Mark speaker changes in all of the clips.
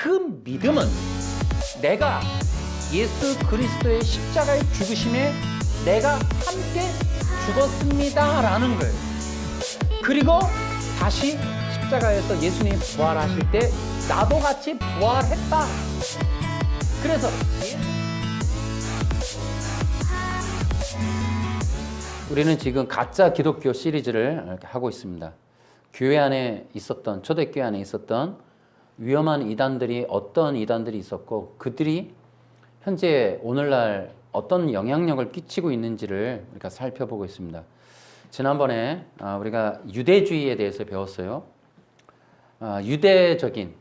Speaker 1: 그 믿음은 내가 예수 그리스도의 십자가의 죽으심에 내가 함께 죽었습니다 라는 거예요. 그리고 다시 십자가에서 예수님이 부활하실 때 나도 같이 부활했다. 그래서 우리는 지금 가짜 기독교 시리즈를 이렇게 하고 있습니다. 교회 안에 있었던, 초대교회 안에 있었던 위험한 이단들이 어떤 이단들이 있었고 그들이 현재 오늘날 어떤 영향력을 끼치고 있는지를 우리가 살펴보고 있습니다. 지난번에 우리가 유대주의에 대해서 배웠어요. 유대적인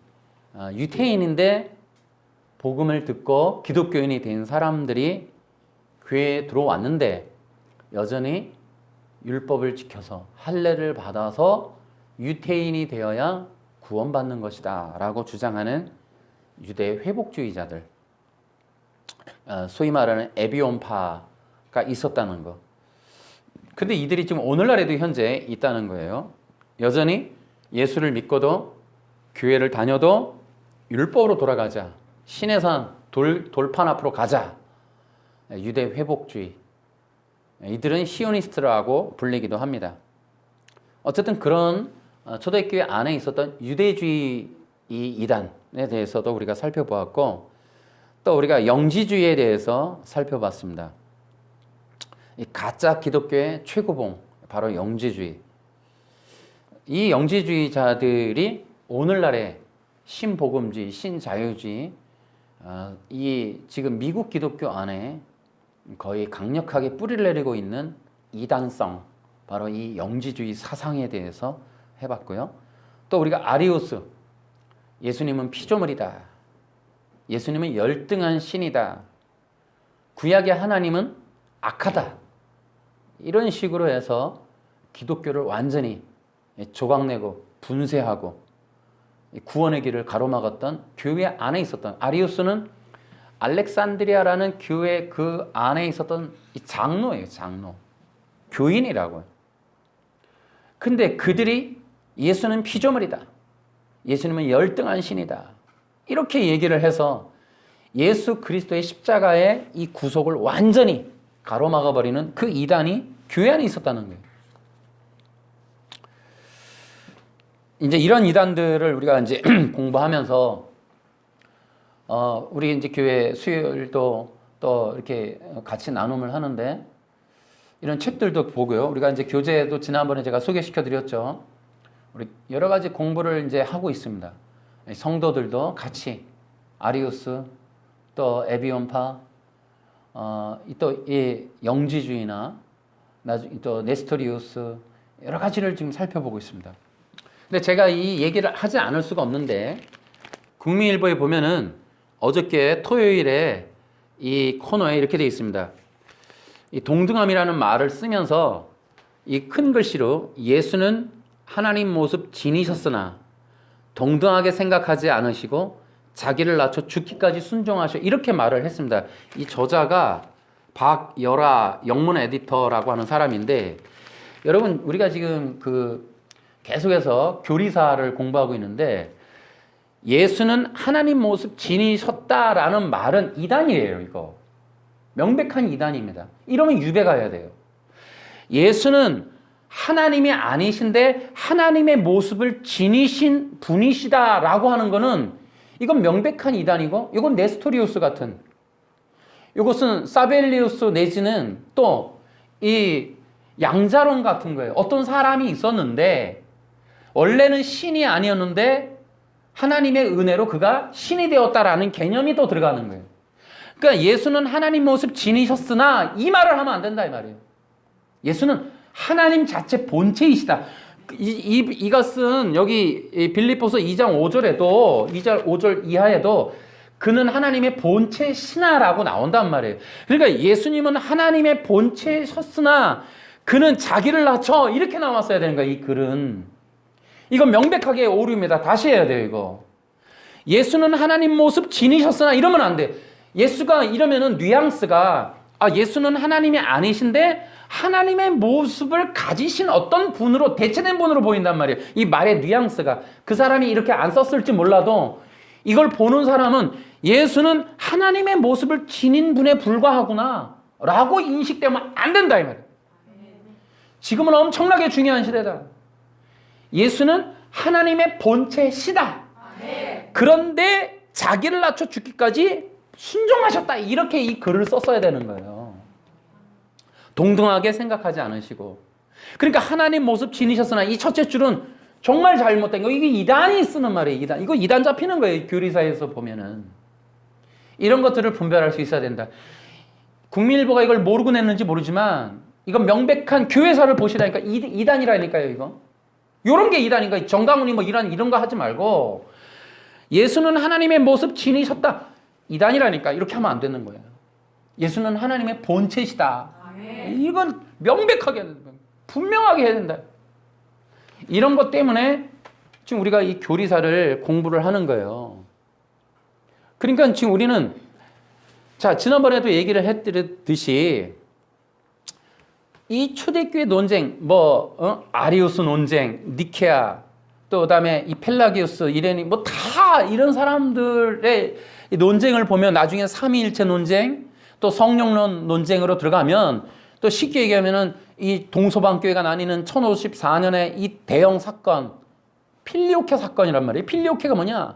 Speaker 1: 유태인인데 복음을 듣고 기독교인이 된 사람들이 교회에 들어왔는데 여전히 율법을 지켜서 할례를 받아서 유태인이 되어야 구원받는 것이다 라고 주장하는 유대 회복주의자들, 소위 말하는 에비온파가 있었다는 거. 근데 이들이 지금 오늘날에도 현재 있다는 거예요. 여전히 예수를 믿고도 교회를 다녀도 율법으로 돌아가자, 신의 산 돌판 앞으로 가자, 유대 회복주의. 이들은 시오니스트라고 불리기도 합니다. 어쨌든 그런 초대교회 안에 있었던 유대주의 이단에 대해서도 우리가 살펴보았고 또 우리가 영지주의에 대해서 살펴봤습니다. 이 가짜 기독교의 최고봉, 바로 영지주의. 이 영지주의자들이 오늘날의 신복음주의, 신자유주의, 이 지금 미국 기독교 안에 거의 강력하게 뿌리를 내리고 있는 이단성, 바로 이 영지주의 사상에 대해서 해봤고요. 또 우리가 아리우스, 예수님은 피조물이다. 예수님은 열등한 신이다. 구약의 하나님은 악하다. 이런 식으로 해서 기독교를 완전히 조각내고 분쇄하고 구원의 길을 가로막았던 교회 안에 있었던 아리우스는 알렉산드리아라는 교회 그 안에 있었던 장로예요, 장로. 교인이라고요. 근데 그들이 예수는 피조물이다. 예수님은 열등한 신이다. 이렇게 얘기를 해서 예수 그리스도의 십자가의 이 구속을 완전히 가로막아버리는 그 이단이 교회 안에 있었다는 거예요. 이제 이런 이단들을 우리가 이제 공부하면서 우리 이제 교회 수요일도 또 이렇게 같이 나눔을 하는데 이런 책들도 보고요. 우리가 이제 교재도 지난번에 제가 소개시켜 드렸죠. 우리 여러 가지 공부를 이제 하고 있습니다. 성도들도 같이 아리우스, 또 에비온파, 또 이 영지주의나 또 네스토리우스 여러 가지를 지금 살펴보고 있습니다. 근데 제가 이 얘기를 하지 않을 수가 없는데 국민일보에 보면은 어저께 토요일에 이 코너에 이렇게 되어 있습니다. 이 동등함이라는 말을 쓰면서 이 큰 글씨로 예수는 하나님 모습 지니셨으나 동등하게 생각하지 않으시고 자기를 낮춰 죽기까지 순종하셔 이렇게 말을 했습니다. 이 저자가 박열아 영문 에디터라고 하는 사람인데 여러분 우리가 지금 계속해서 교리사를 공부하고 있는데 예수는 하나님 모습 지니셨다라는 말은 이단이에요. 이거 명백한 이단입니다. 이러면 유배 가야 돼요. 예수는 하나님이 아니신데 하나님의 모습을 지니신 분이시다라고 하는 거는 이건 명백한 이단이고 이건 네스토리우스 같은 이것은 사벨리우스 내지는 또 이 양자론 같은 거예요. 어떤 사람이 있었는데 원래는 신이 아니었는데 하나님의 은혜로 그가 신이 되었다라는 개념이 또 들어가는 거예요. 그러니까 예수는 하나님 모습 지니셨으나 이 말을 하면 안 된다 이 말이에요. 예수는 하나님 자체 본체이시다. 이것은 여기 빌립보서 2장 5절에도 2장 5절 이하에도 그는 하나님의 본체 신하라고 나온단 말이에요. 그러니까 예수님은 하나님의 본체셨으나 그는 자기를 낮춰 이렇게 나왔어야 되는 거예요. 이 글은 이건 명백하게 오류입니다. 다시 해야 돼요. 이거 예수는 하나님 모습 지니셨으나 이러면 안 돼. 예수가 이러면은 뉘앙스가 예수는 하나님이 아니신데 하나님의 모습을 가지신 어떤 분으로 대체된 분으로 보인단 말이에요. 이 말의 뉘앙스가 그 사람이 이렇게 안 썼을지 몰라도 이걸 보는 사람은 예수는 하나님의 모습을 지닌 분에 불과하구나 라고 인식되면 안 된다 이 말이에요. 지금은 엄청나게 중요한 시대다. 예수는 하나님의 본체시다. 그런데 자기를 낮춰 죽기까지 순종하셨다. 이렇게 이 글을 썼어야 되는 거예요. 동등하게 생각하지 않으시고. 그러니까 하나님 모습 지니셨으나 이 첫째 줄은 정말 잘못된 거. 이게 이단이 쓰는 말이에요. 이단. 이거 이단 잡히는 거예요. 교리사에서 보면은. 이런 것들을 분별할 수 있어야 된다. 국민일보가 이걸 모르고 냈는지 모르지만 이건 명백한 교회사를 보시라니까 이단이라니까요. 이거. 이런 게 이단인가. 정강훈이 뭐 이런 거 하지 말고 예수는 하나님의 모습 지니셨다. 이단이라니까. 이렇게 하면 안 되는 거예요. 예수는 하나님의 본체시다. 이건 명백하게 해야 된다. 분명하게 해야 된다. 이런 것 때문에 지금 우리가 이 교리사를 공부를 하는 거예요. 그러니까 지금 우리는 자 지난번에도 얘기를 했듯이 이 초대교회 논쟁, 아리우스 논쟁, 니케아, 또 그다음에 이 펠라기우스, 이레니, 다 이런 사람들의 논쟁을 보면 나중에 삼위일체 논쟁, 또 성령론 논쟁으로 들어가면 또 쉽게 얘기하면은 이 동서방교회가 나뉘는 1054년에 이 대형 사건, 필리오케 사건이란 말이에요. 필리오케가 뭐냐?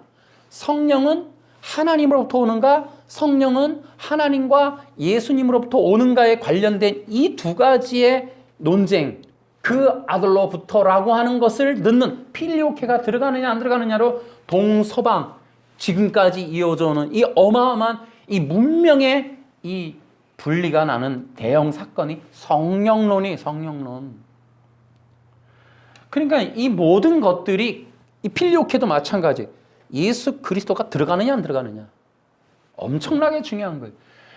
Speaker 1: 성령은 하나님으로부터 오는가? 성령은 하나님과 예수님으로부터 오는가에 관련된 이 두 가지의 논쟁, 그 아들로부터라고 하는 것을 넣는 필리오케가 들어가느냐 안 들어가느냐로 동서방 지금까지 이어져 오는 이 어마어마한 이 문명의 이 분리가 나는 대형 사건이 성령. 그러니까 이 모든 것들이 이 필리오케도 마찬가지. 예수 그리스도가 들어가느냐 안 들어가느냐. 엄청나게 중요한 거예요.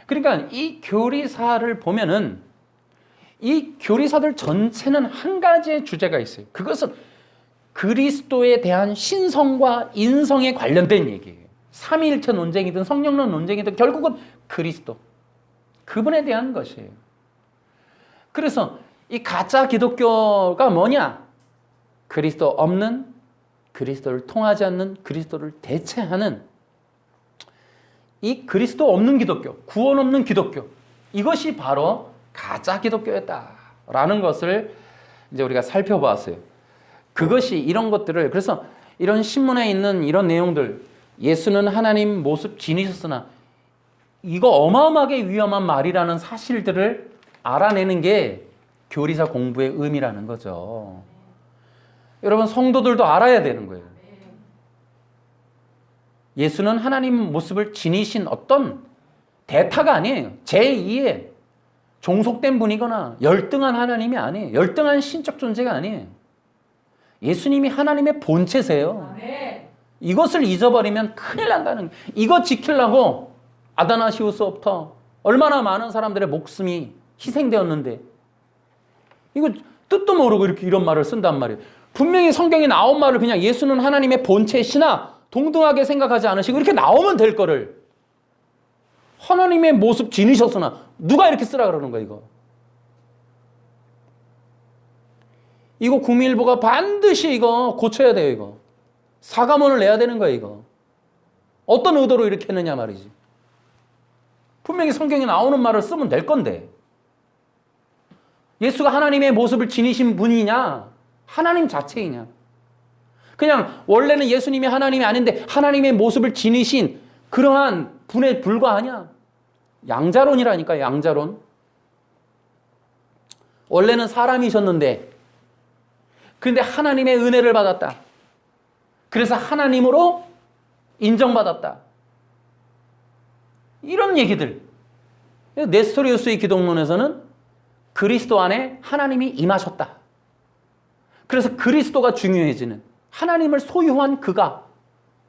Speaker 1: 그러니까 이 교리사를 보면은 이 교리사들 전체는 한 가지의 주제가 있어요. 그것은 그리스도에 대한 신성과 인성에 관련된 얘기예요. 삼위일체 논쟁이든 성령론 논쟁이든 결국은 그리스도. 그분에 대한 것이에요. 그래서 이 가짜 기독교가 뭐냐? 그리스도 없는, 그리스도를 통하지 않는, 그리스도를 대체하는 이 그리스도 없는 기독교, 구원 없는 기독교. 이것이 바로 가짜 기독교였다라는 것을 이제 우리가 살펴보았어요. 그것이 이런 것들을 그래서 이런 신문에 있는 이런 내용들 예수는 하나님 모습 지니셨으나 이거 어마어마하게 위험한 말이라는 사실들을 알아내는 게 교리사 공부의 의미라는 거죠. 여러분 성도들도 알아야 되는 거예요. 예수는 하나님 모습을 지니신 어떤 대타가 아니에요. 제2의 종속된 분이거나 열등한 하나님이 아니에요. 열등한 신적 존재가 아니에요. 예수님이 하나님의 본체세요. 이것을 잊어버리면 큰일 난다는 거예요. 이거 지키려고 아다나시우스부터 얼마나 많은 사람들의 목숨이 희생되었는데 이거 뜻도 모르고 이런 말을 쓴단 말이에요. 분명히 성경에 나온 말을 그냥 예수는 하나님의 본체시나 동등하게 생각하지 않으시고 이렇게 나오면 될 거를 하나님의 모습 지니셨으나 누가 이렇게 쓰라 그러는 거야 이거 국민일보가 반드시 이거 고쳐야 돼요. 이거 사과문을 내야 되는 거예요. 이거 어떤 의도로 이렇게 했느냐 말이지. 분명히 성경에 나오는 말을 쓰면 될 건데 예수가 하나님의 모습을 지니신 분이냐 하나님 자체이냐 그냥 원래는 예수님이 하나님이 아닌데 하나님의 모습을 지니신 그러한 분에 불과하냐. 양자론이라니까. 양자론. 원래는 사람이셨는데 그런데 하나님의 은혜를 받았다. 그래서 하나님으로 인정받았다. 이런 얘기들. 네스토리우스의 기독론에서는 그리스도 안에 하나님이 임하셨다. 그래서 그리스도가 중요해지는 하나님을 소유한 그가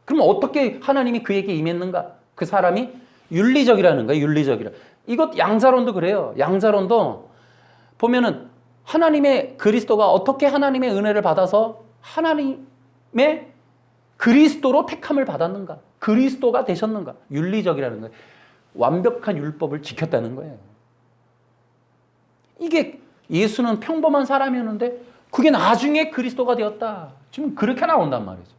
Speaker 1: 그럼 어떻게 하나님이 그에게 임했는가? 그 사람이 윤리적이라는 거예요. 윤리적이라. 이것 양자론도 그래요. 양자론도 보면은 하나님의 그리스도가 어떻게 하나님의 은혜를 받아서 하나님의 그리스도로 택함을 받았는가? 그리스도가 되셨는가? 윤리적이라는 거예요. 완벽한 율법을 지켰다는 거예요. 이게 예수는 평범한 사람이었는데 그게 나중에 그리스도가 되었다. 지금 그렇게 나온단 말이죠.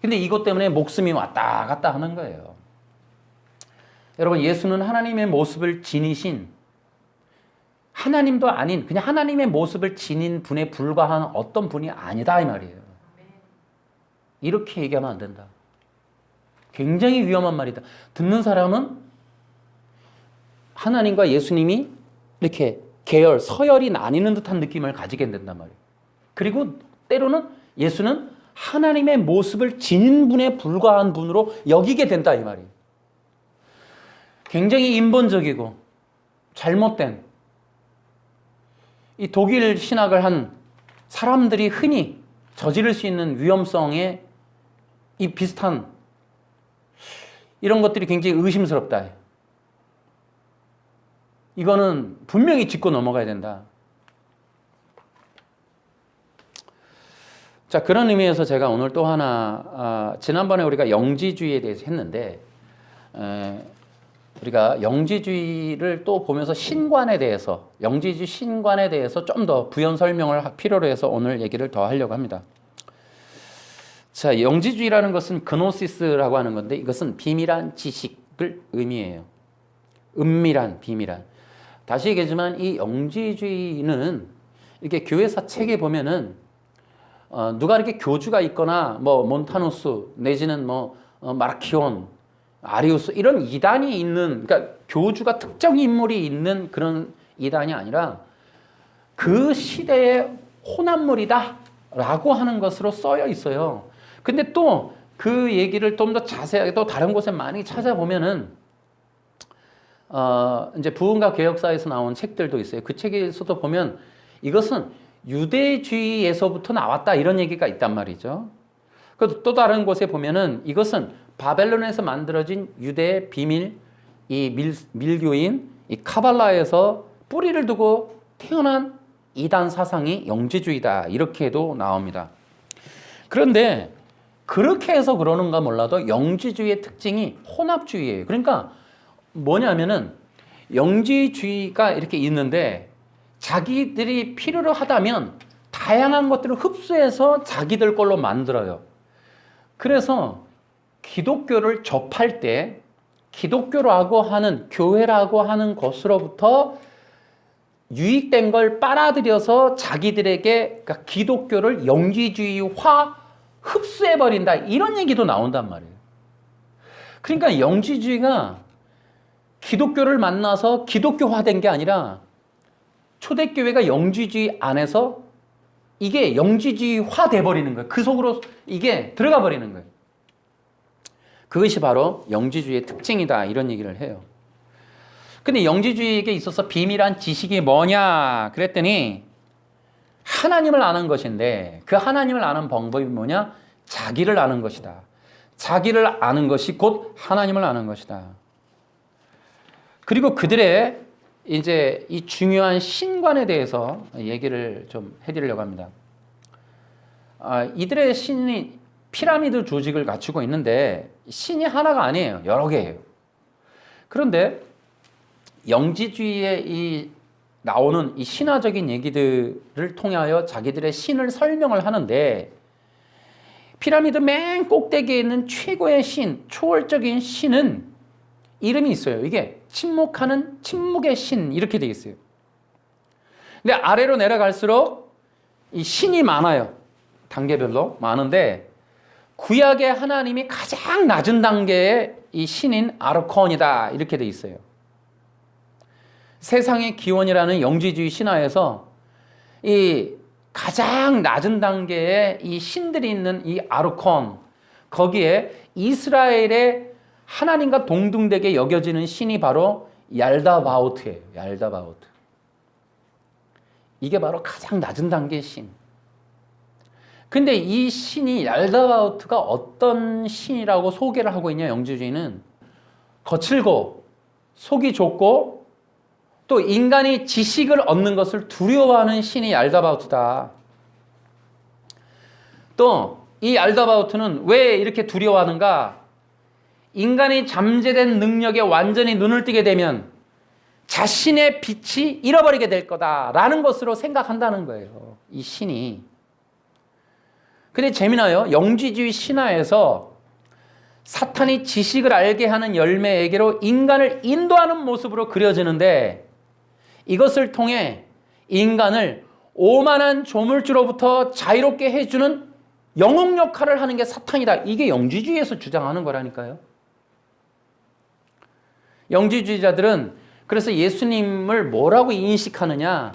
Speaker 1: 근데 이것 때문에 목숨이 왔다 갔다 하는 거예요. 여러분, 예수는 하나님의 모습을 지니신, 하나님도 아닌 그냥 하나님의 모습을 지닌 분에 불과한 어떤 분이 아니다 이 말이에요. 이렇게 얘기하면 안 된다. 굉장히 위험한 말이다. 듣는 사람은 하나님과 예수님이 이렇게 계열, 서열이 나뉘는 듯한 느낌을 가지게 된단 말이에요. 그리고 때로는 예수는 하나님의 모습을 지닌 분에 불과한 분으로 여기게 된다 이 말이에요. 굉장히 인본적이고 잘못된 이 독일 신학을 한 사람들이 흔히 저지를 수 있는 위험성의 이 비슷한 이런 것들이 굉장히 의심스럽다. 이거는 분명히 짚고 넘어가야 된다. 자, 그런 의미에서 제가 오늘 또 하나, 지난번에 우리가 영지주의에 대해서 했는데, 우리가 영지주의를 또 보면서 신관에 대해서, 영지주의 신관에 대해서 좀 더 부연 설명을 필요로 해서 오늘 얘기를 더 하려고 합니다. 자, 영지주의라는 것은 그노시스라고 하는 건데, 이것은 비밀한 지식을 의미해요. 은밀한, 비밀한. 다시 얘기하지만 이 영지주의는 이렇게 교회사 책에 보면은 누가 이렇게 교주가 있거나 뭐 몬타누스 내지는 뭐 마르키온, 아리우스 이런 이단이 있는, 그러니까 교주가 특정 인물이 있는 그런 이단이 아니라 그 시대의 혼합물이다라고 하는 것으로 써여 있어요. 근데 또 그 얘기를 좀 더 자세하게 또 다른 곳에 많이 찾아보면은 이제 부흥과 개혁사에서 나온 책들도 있어요. 그 책에서도 보면 이것은 유대주의에서부터 나왔다 이런 얘기가 있단 말이죠. 그리고 또 다른 곳에 보면은 이것은 바벨론에서 만들어진 유대의 비밀, 이 밀교인, 이 카발라에서 뿌리를 두고 태어난 이단 사상이 영지주의다 이렇게도 나옵니다. 그런데 그렇게 해서 그러는가 몰라도 영지주의의 특징이 혼합주의예요. 그러니까 뭐냐면은 영지주의가 이렇게 있는데 자기들이 필요로 하다면 다양한 것들을 흡수해서 자기들 걸로 만들어요. 그래서 기독교를 접할 때 기독교라고 하는, 교회라고 하는 것으로부터 유익된 걸 빨아들여서 자기들에게, 그러니까 기독교를 영지주의화 흡수해버린다 이런 얘기도 나온단 말이에요. 그러니까 영지주의가 기독교를 만나서 기독교화된 게 아니라 초대교회가 영지주의 안에서 이게 영지주의화 돼버리는 거예요. 그 속으로 이게 들어가 버리는 거예요. 그것이 바로 영지주의의 특징이다 이런 얘기를 해요. 근데 영지주의에게 있어서 비밀한 지식이 뭐냐 그랬더니 하나님을 아는 것인데 그 하나님을 아는 방법이 뭐냐? 자기를 아는 것이다. 자기를 아는 것이 곧 하나님을 아는 것이다. 그리고 그들의 이제 이 중요한 신관에 대해서 얘기를 좀 해드리려고 합니다. 이들의 신이 피라미드 조직을 갖추고 있는데 신이 하나가 아니에요. 여러 개예요. 그런데 영지주의에 이 나오는 이 신화적인 얘기들을 통하여 자기들의 신을 설명을 하는데 피라미드 맨 꼭대기에 있는 최고의 신, 초월적인 신은 이름이 있어요. 이게 침묵하는 침묵의 신 이렇게 되어 있어요. 근데 아래로 내려갈수록 이 신이 많아요. 단계별로 많은데 구약의 하나님이 가장 낮은 단계의 이 신인 아르콘이다 이렇게 되어 있어요. 세상의 기원이라는 영지주의 신화에서 이 가장 낮은 단계의 이 신들이 있는 이 아르콘, 거기에 이스라엘의 하나님과 동등되게 여겨지는 신이 바로 얄다바오트예요. 얄다바오트. 이게 바로 가장 낮은 단계의 신. 근데 이 신이 얄다바오트가 어떤 신이라고 소개를 하고 있냐, 영지주의는 거칠고 속이 좁고 또 인간이 지식을 얻는 것을 두려워하는 신이 얄다바오트다. 또 이 얄다바오트는 왜 이렇게 두려워하는가? 인간이 잠재된 능력에 완전히 눈을 뜨게 되면 자신의 빛이 잃어버리게 될 거다라는 것으로 생각한다는 거예요. 이 신이. 근데 재미나요. 영지주의 신화에서 사탄이 지식을 알게 하는 열매에게로 인간을 인도하는 모습으로 그려지는데 이것을 통해 인간을 오만한 조물주로부터 자유롭게 해주는 영웅 역할을 하는 게 사탄이다. 이게 영지주의에서 주장하는 거라니까요. 영지주의자들은 그래서 예수님을 뭐라고 인식하느냐?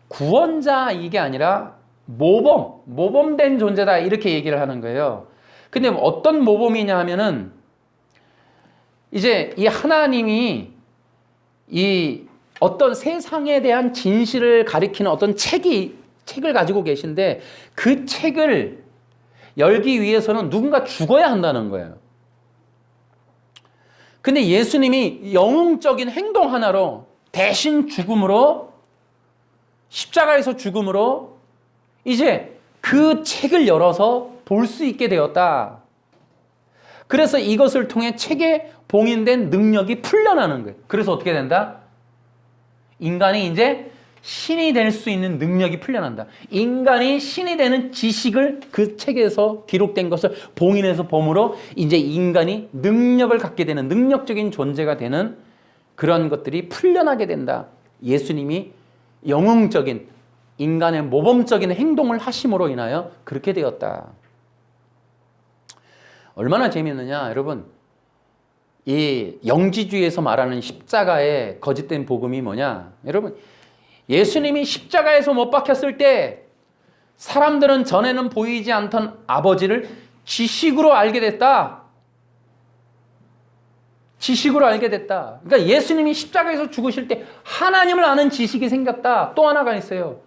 Speaker 1: 구원자 이게 아니라 모범된 존재다 이렇게 얘기를 하는 거예요. 근데 어떤 모범이냐 하면은 이제 이 하나님이 이 어떤 세상에 대한 진실을 가리키는 어떤 책을 가지고 계신데 그 책을 열기 위해서는 누군가 죽어야 한다는 거예요. 근데 예수님이 영웅적인 행동 하나로 대신 죽음으로 십자가에서 죽음으로 이제 그 책을 열어서 볼 수 있게 되었다. 그래서 이것을 통해 책에 봉인된 능력이 풀려나는 거예요. 그래서 어떻게 된다? 인간이 이제 신이 될 수 있는 능력이 풀려난다. 인간이 신이 되는 지식을 그 책에서 기록된 것을 봉인해서 봄으로 이제 인간이 능력을 갖게 되는 능력적인 존재가 되는 그런 것들이 풀려나게 된다. 예수님이 영웅적인 인간의 모범적인 행동을 하심으로 인하여 그렇게 되었다. 얼마나 재미있느냐 여러분. 이 영지주의에서 말하는 십자가의 거짓된 복음이 뭐냐 여러분, 예수님이 십자가에서 못 박혔을 때 사람들은 전에는 보이지 않던 아버지를 지식으로 알게 됐다. 지식으로 알게 됐다. 그러니까 예수님이 십자가에서 죽으실 때 하나님을 아는 지식이 생겼다. 또 하나가 있어요.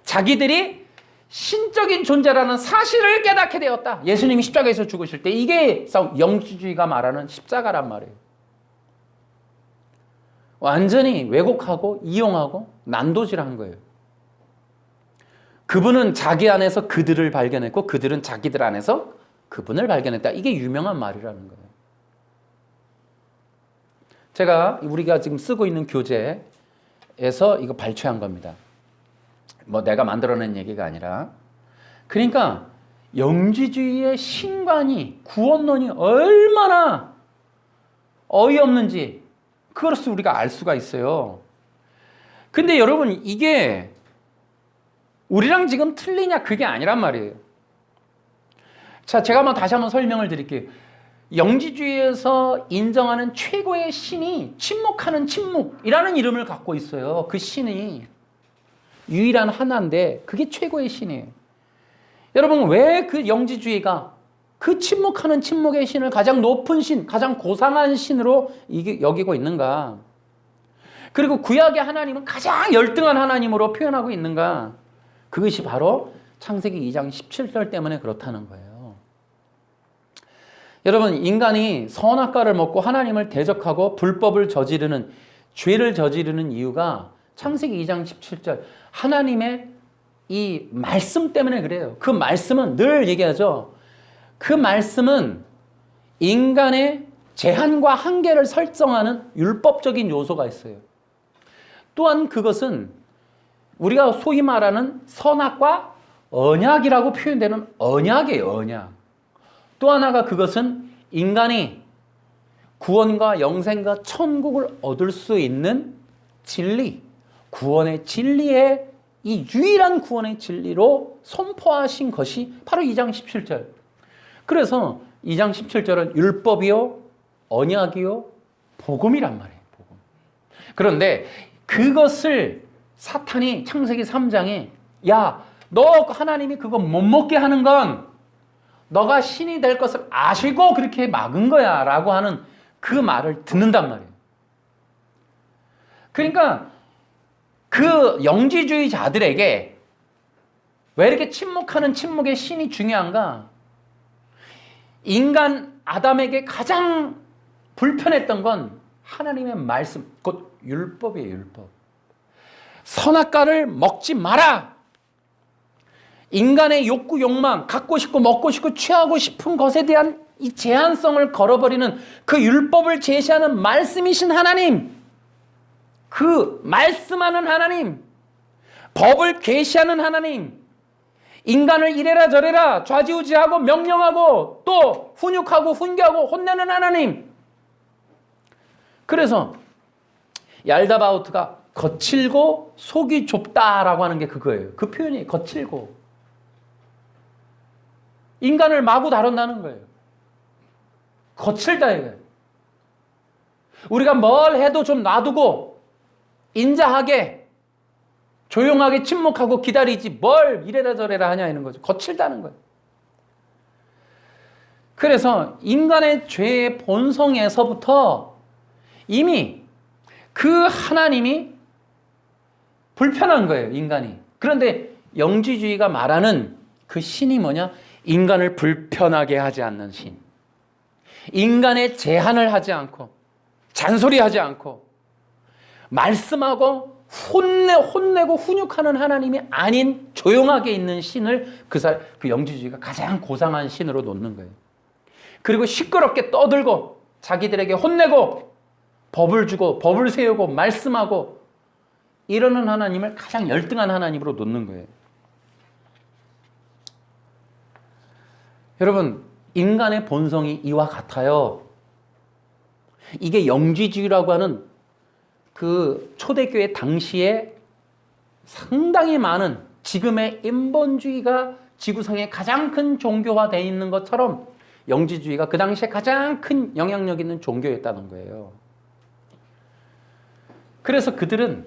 Speaker 1: 자기들이 신적인 존재라는 사실을 깨닫게 되었다. 예수님이 십자가에서 죽으실 때 이게 영지주의가 말하는 십자가란 말이에요. 완전히 왜곡하고 이용하고 난도질한 거예요. 그분은 자기 안에서 그들을 발견했고 그들은 자기들 안에서 그분을 발견했다. 이게 유명한 말이라는 거예요. 제가 우리가 지금 쓰고 있는 교재에서 이거 발췌한 겁니다. 뭐 내가 만들어낸 얘기가 아니라. 그러니까 영지주의의 신관이 구원론이 얼마나 어이없는지 그것을 우리가 알 수가 있어요. 근데 여러분 이게 우리랑 지금 틀리냐 그게 아니란 말이에요. 자, 제가 다시 한번 설명을 드릴게요. 영지주의에서 인정하는 최고의 신이 침묵하는 침묵이라는 이름을 갖고 있어요. 그 신이 유일한 하나인데 그게 최고의 신이에요. 여러분 왜 그 영지주의가 그 침묵하는 침묵의 신을 가장 높은 신, 가장 고상한 신으로 여기고 있는가? 그리고 구약의 하나님은 가장 열등한 하나님으로 표현하고 있는가? 그것이 바로 창세기 2장 17절 때문에 그렇다는 거예요. 여러분 인간이 선악과를 먹고 하나님을 대적하고 불법을 저지르는 죄를 저지르는 이유가 창세기 2장 17절 하나님의 이 말씀 때문에 그래요. 그 말씀은 늘 얘기하죠. 그 말씀은 인간의 제한과 한계를 설정하는 율법적인 요소가 있어요. 또한 그것은 우리가 소위 말하는 선악과 언약이라고 표현되는 언약이에요. 언약. 또 하나가 그것은 인간이 구원과 영생과 천국을 얻을 수 있는 진리, 구원의 진리의 이 유일한 구원의 진리로 선포하신 것이 바로 2장 17절. 그래서 2장 17절은 율법이요, 언약이요, 복음이란 말이에요. 복음. 그런데 그것을 사탄이 창세기 3장에 야, 너 하나님이 그거 못 먹게 하는 건 너가 신이 될 것을 아시고 그렇게 막은 거야 라고 하는 그 말을 듣는단 말이에요. 그러니까 그 영지주의자들에게 왜 이렇게 침묵하는 침묵의 신이 중요한가? 인간 아담에게 가장 불편했던 건 하나님의 말씀, 곧 율법이에요. 율법. 선악과를 먹지 마라. 인간의 욕구, 욕망, 갖고 싶고 먹고 싶고 취하고 싶은 것에 대한 이 제한성을 걸어버리는 그 율법을 제시하는 말씀이신 하나님, 그 말씀하는 하나님, 법을 계시하는 하나님, 인간을 이래라 저래라 좌지우지하고 명령하고 또 훈육하고 훈계하고 혼내는 하나님. 그래서 얄다바오트가 거칠고 속이 좁다라고 하는 게 그거예요. 그 표현이 거칠고 인간을 마구 다룬다는 거예요. 거칠다 이거예요. 우리가 뭘 해도 좀 놔두고 인자하게 조용하게 침묵하고 기다리지 뭘 이래라 저래라 하냐 이런 거죠. 거칠다는 거예요. 그래서 인간의 죄의 본성에서부터 이미 그 하나님이 불편한 거예요, 인간이. 그런데 영지주의가 말하는 그 신이 뭐냐? 인간을 불편하게 하지 않는 신. 인간의 제한을 하지 않고 잔소리하지 않고 말씀하고 혼내고 훈육하는 하나님이 아닌 조용하게 있는 신을 그 영지주의가 가장 고상한 신으로 놓는 거예요. 그리고 시끄럽게 떠들고 자기들에게 혼내고 법을 주고 법을 세우고 말씀하고 이러는 하나님을 가장 열등한 하나님으로 놓는 거예요. 여러분, 인간의 본성이 이와 같아요. 이게 영지주의라고 하는 그 초대교회 당시에 상당히 많은 지금의 인본주의가 지구상에 가장 큰 종교화되어 있는 것처럼 영지주의가 그 당시에 가장 큰 영향력 있는 종교였다는 거예요. 그래서 그들은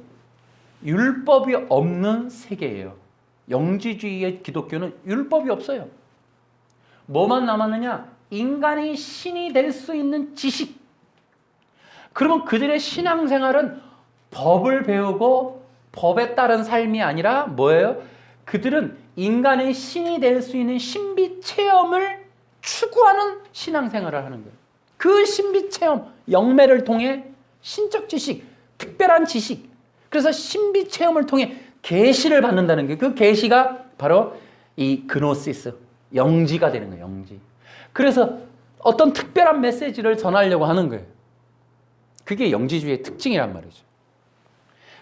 Speaker 1: 율법이 없는 세계예요. 영지주의의 기독교는 율법이 없어요. 뭐만 남았느냐? 인간이 신이 될 수 있는 지식. 그러면 그들의 신앙생활은 법을 배우고 법에 따른 삶이 아니라 뭐예요? 그들은 인간의 신이 될 수 있는 신비 체험을 추구하는 신앙생활을 하는 거예요. 그 신비 체험, 영매를 통해 신적 지식, 특별한 지식, 그래서 신비 체험을 통해 계시를 받는다는 게, 그 계시가 바로 이 그노시스, 영지가 되는 거예요. 영지. 그래서 어떤 특별한 메시지를 전하려고 하는 거예요. 그게 영지주의의 특징이란 말이죠.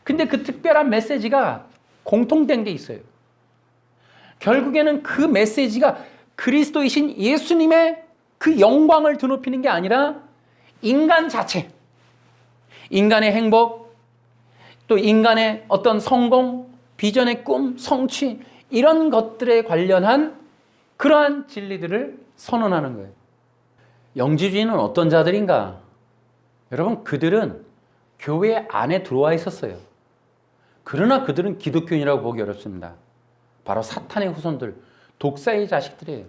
Speaker 1: 근데 그 특별한 메시지가 공통된 게 있어요. 결국에는 그 메시지가 그리스도이신 예수님의 그 영광을 드높이는 게 아니라 인간 자체, 인간의 행복, 또 인간의 어떤 성공, 비전의 꿈, 성취, 이런 것들에 관련한 그러한 진리들을 선언하는 거예요. 영지주의는 어떤 자들인가? 여러분, 그들은 교회 안에 들어와 있었어요. 그러나 그들은 기독교인이라고 보기 어렵습니다. 바로 사탄의 후손들, 독사의 자식들이에요.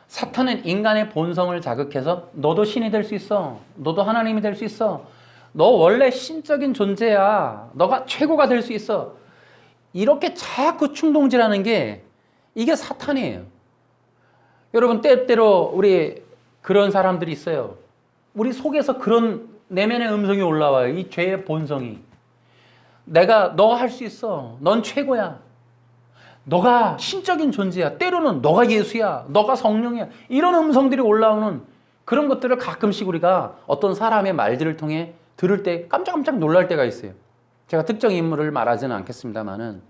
Speaker 1: 사탄은 인간의 본성을 자극해서 너도 신이 될 수 있어. 너도 하나님이 될 수 있어. 너 원래 신적인 존재야. 너가 최고가 될 수 있어. 이렇게 자꾸 충동질하는 게 이게 사탄이에요. 여러분, 때때로 우리 그런 사람들이 있어요. 우리 속에서 그런 내면의 음성이 올라와요. 이 죄의 본성이. 너가 할 수 있어. 넌 최고야. 너가 신적인 존재야. 때로는 너가 예수야. 너가 성령이야. 이런 음성들이 올라오는 그런 것들을 가끔씩 우리가 어떤 사람의 말들을 통해 들을 때 깜짝깜짝 놀랄 때가 있어요. 제가 특정 인물을 말하지는 않겠습니다만은,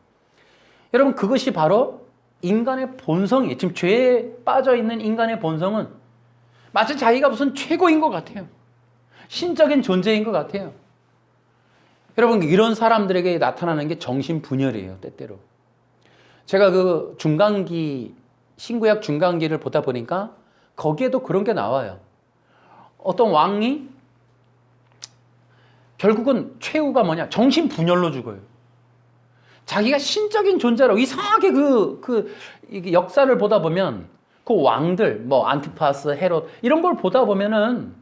Speaker 1: 여러분, 그것이 바로 인간의 본성이에요. 지금 죄에 빠져 있는 인간의 본성은 마치 자기가 무슨 최고인 것 같아요. 신적인 존재인 것 같아요. 여러분, 이런 사람들에게 나타나는 게 정신분열이에요. 때때로. 제가 그 중간기, 신구약 중간기를 보다 보니까 거기에도 그런 게 나와요. 어떤 왕이 결국은 최후가 뭐냐? 정신분열로 죽어요. 자기가 신적인 존재라고 이상하게 이게 역사를 보다 보면 그 왕들, 뭐 안티파스, 헤롯 이런 걸 보다 보면은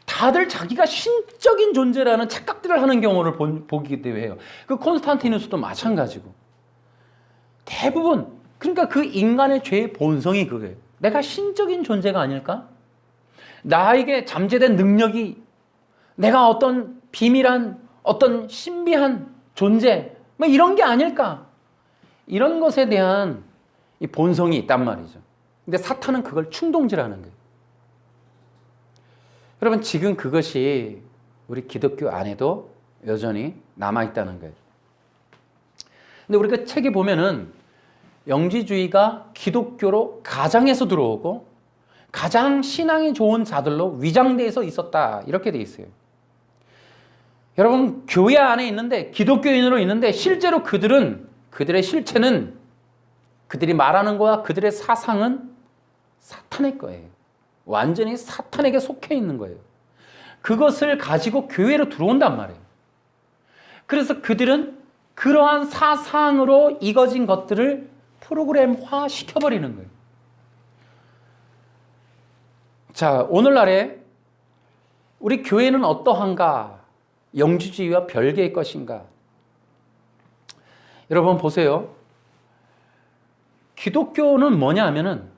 Speaker 1: 다들 자기가 신적인 존재라는 착각들을 하는 경우를 보기도 해요. 그 콘스탄티누스도 마찬가지고. 대부분, 그러니까 그 인간의 죄의 본성이 그거예요. 내가 신적인 존재가 아닐까? 나에게 잠재된 능력이, 내가 어떤 비밀한, 어떤 신비한 존재, 뭐 이런 게 아닐까? 이런 것에 대한 이 본성이 있단 말이죠. 근데 사탄은 그걸 충동질하는 거예요. 여러분, 지금 그것이 우리 기독교 안에도 여전히 남아있다는 거예요. 근데 우리 그 책에 보면은 영지주의가 기독교로 가장에서 들어오고 가장 신앙이 좋은 자들로 위장돼서 있었다. 이렇게 돼 있어요. 여러분, 교회 안에 있는데, 기독교인으로 있는데 실제로 그들의 실체는, 그들이 말하는 거와 그들의 사상은 사탄의 거예요. 완전히 사탄에게 속해 있는 거예요. 그것을 가지고 교회로 들어온단 말이에요. 그래서 그들은 그러한 사상으로 익어진 것들을 프로그램화 시켜버리는 거예요. 자, 오늘날에 우리 교회는 어떠한가? 영지주의와 별개의 것인가? 여러분 보세요. 기독교는 뭐냐 하면은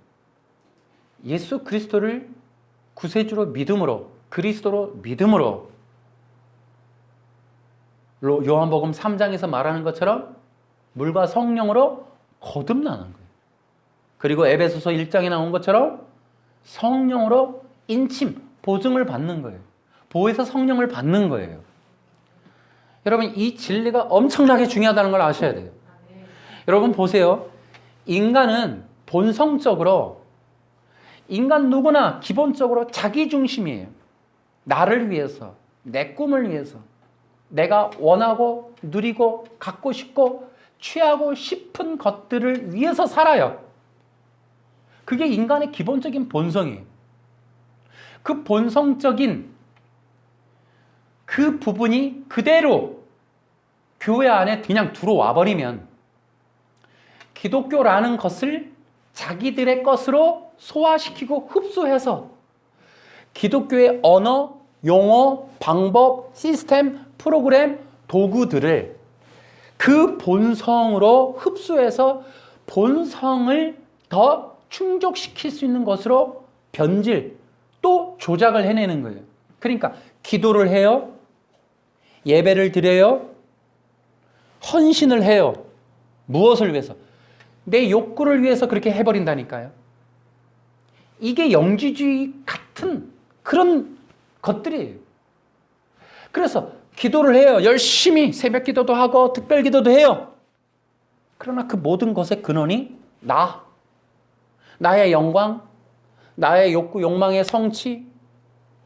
Speaker 1: 예수 그리스도를 구세주로 믿음으로, 그리스도로 믿음으로, 요한복음 3장에서 말하는 것처럼 물과 성령으로 거듭나는 거예요. 그리고 에베소서 1장에 나온 것처럼 성령으로 인침, 보증을 받는 거예요. 보혜사 성령을 받는 거예요. 여러분, 이 진리가 엄청나게 중요하다는 걸 아셔야 돼요. 여러분 보세요. 인간은 본성적으로, 인간 누구나 기본적으로 자기중심이에요. 나를 위해서, 내 꿈을 위해서, 내가 원하고 누리고 갖고 싶고 취하고 싶은 것들을 위해서 살아요. 그게 인간의 기본적인 본성이에요. 그 본성적인 그 부분이 그대로 교회 안에 그냥 들어와 버리면 기독교라는 것을 자기들의 것으로 소화시키고 흡수해서 기독교의 언어, 용어, 방법, 시스템, 프로그램, 도구들을 그 본성으로 흡수해서 본성을 더 충족시킬 수 있는 것으로 변질, 또 조작을 해내는 거예요. 그러니까 기도를 해요. 예배를 드려요. 헌신을 해요. 무엇을 위해서? 내 욕구를 위해서 그렇게 해버린다니까요. 이게 영지주의 같은 그런 것들이에요. 그래서 기도를 해요. 열심히 새벽 기도도 하고 특별 기도도 해요. 그러나 그 모든 것의 근원이 나의 영광, 나의 욕구, 욕망의 성취,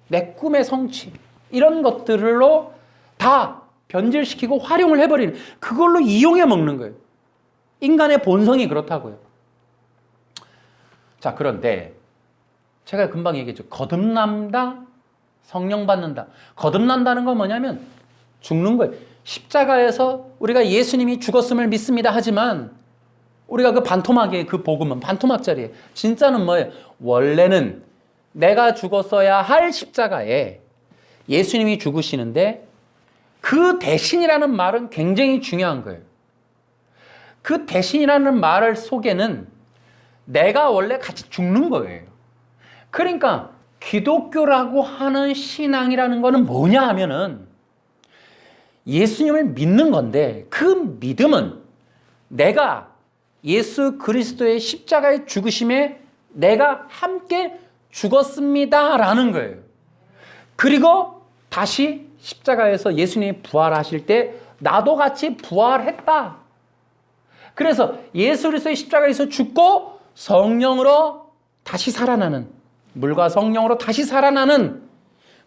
Speaker 1: 내 꿈의 성취, 이런 것들로 다 변질시키고 활용을 해버리는, 그걸로 이용해 먹는 거예요. 인간의 본성이 그렇다고요. 자, 그런데 제가 금방 얘기했죠. 거듭난다, 성령 받는다. 거듭난다는 건 뭐냐면 죽는 거예요. 십자가에서 우리가 예수님이 죽었음을 믿습니다 하지만 우리가 그 반토막이에요. 그 복음은 반토막짜리예요. 진짜는 뭐예요? 원래는 내가 죽었어야 할 십자가에 예수님이 죽으시는데 그 대신이라는 말은 굉장히 중요한 거예요. 그 대신이라는 말 속에는 내가 원래 같이 죽는 거예요. 그러니까 기독교라고 하는 신앙이라는 거는 뭐냐 하면은 예수님을 믿는 건데 그 믿음은 내가 예수 그리스도의 십자가의 죽으심에 내가 함께 죽었습니다라는 거예요. 그리고 다시 십자가에서 예수님이 부활하실 때 나도 같이 부활했다. 그래서 예수 그리스도의 십자가에서 죽고 성령으로 다시 살아나는, 물과 성령으로 다시 살아나는,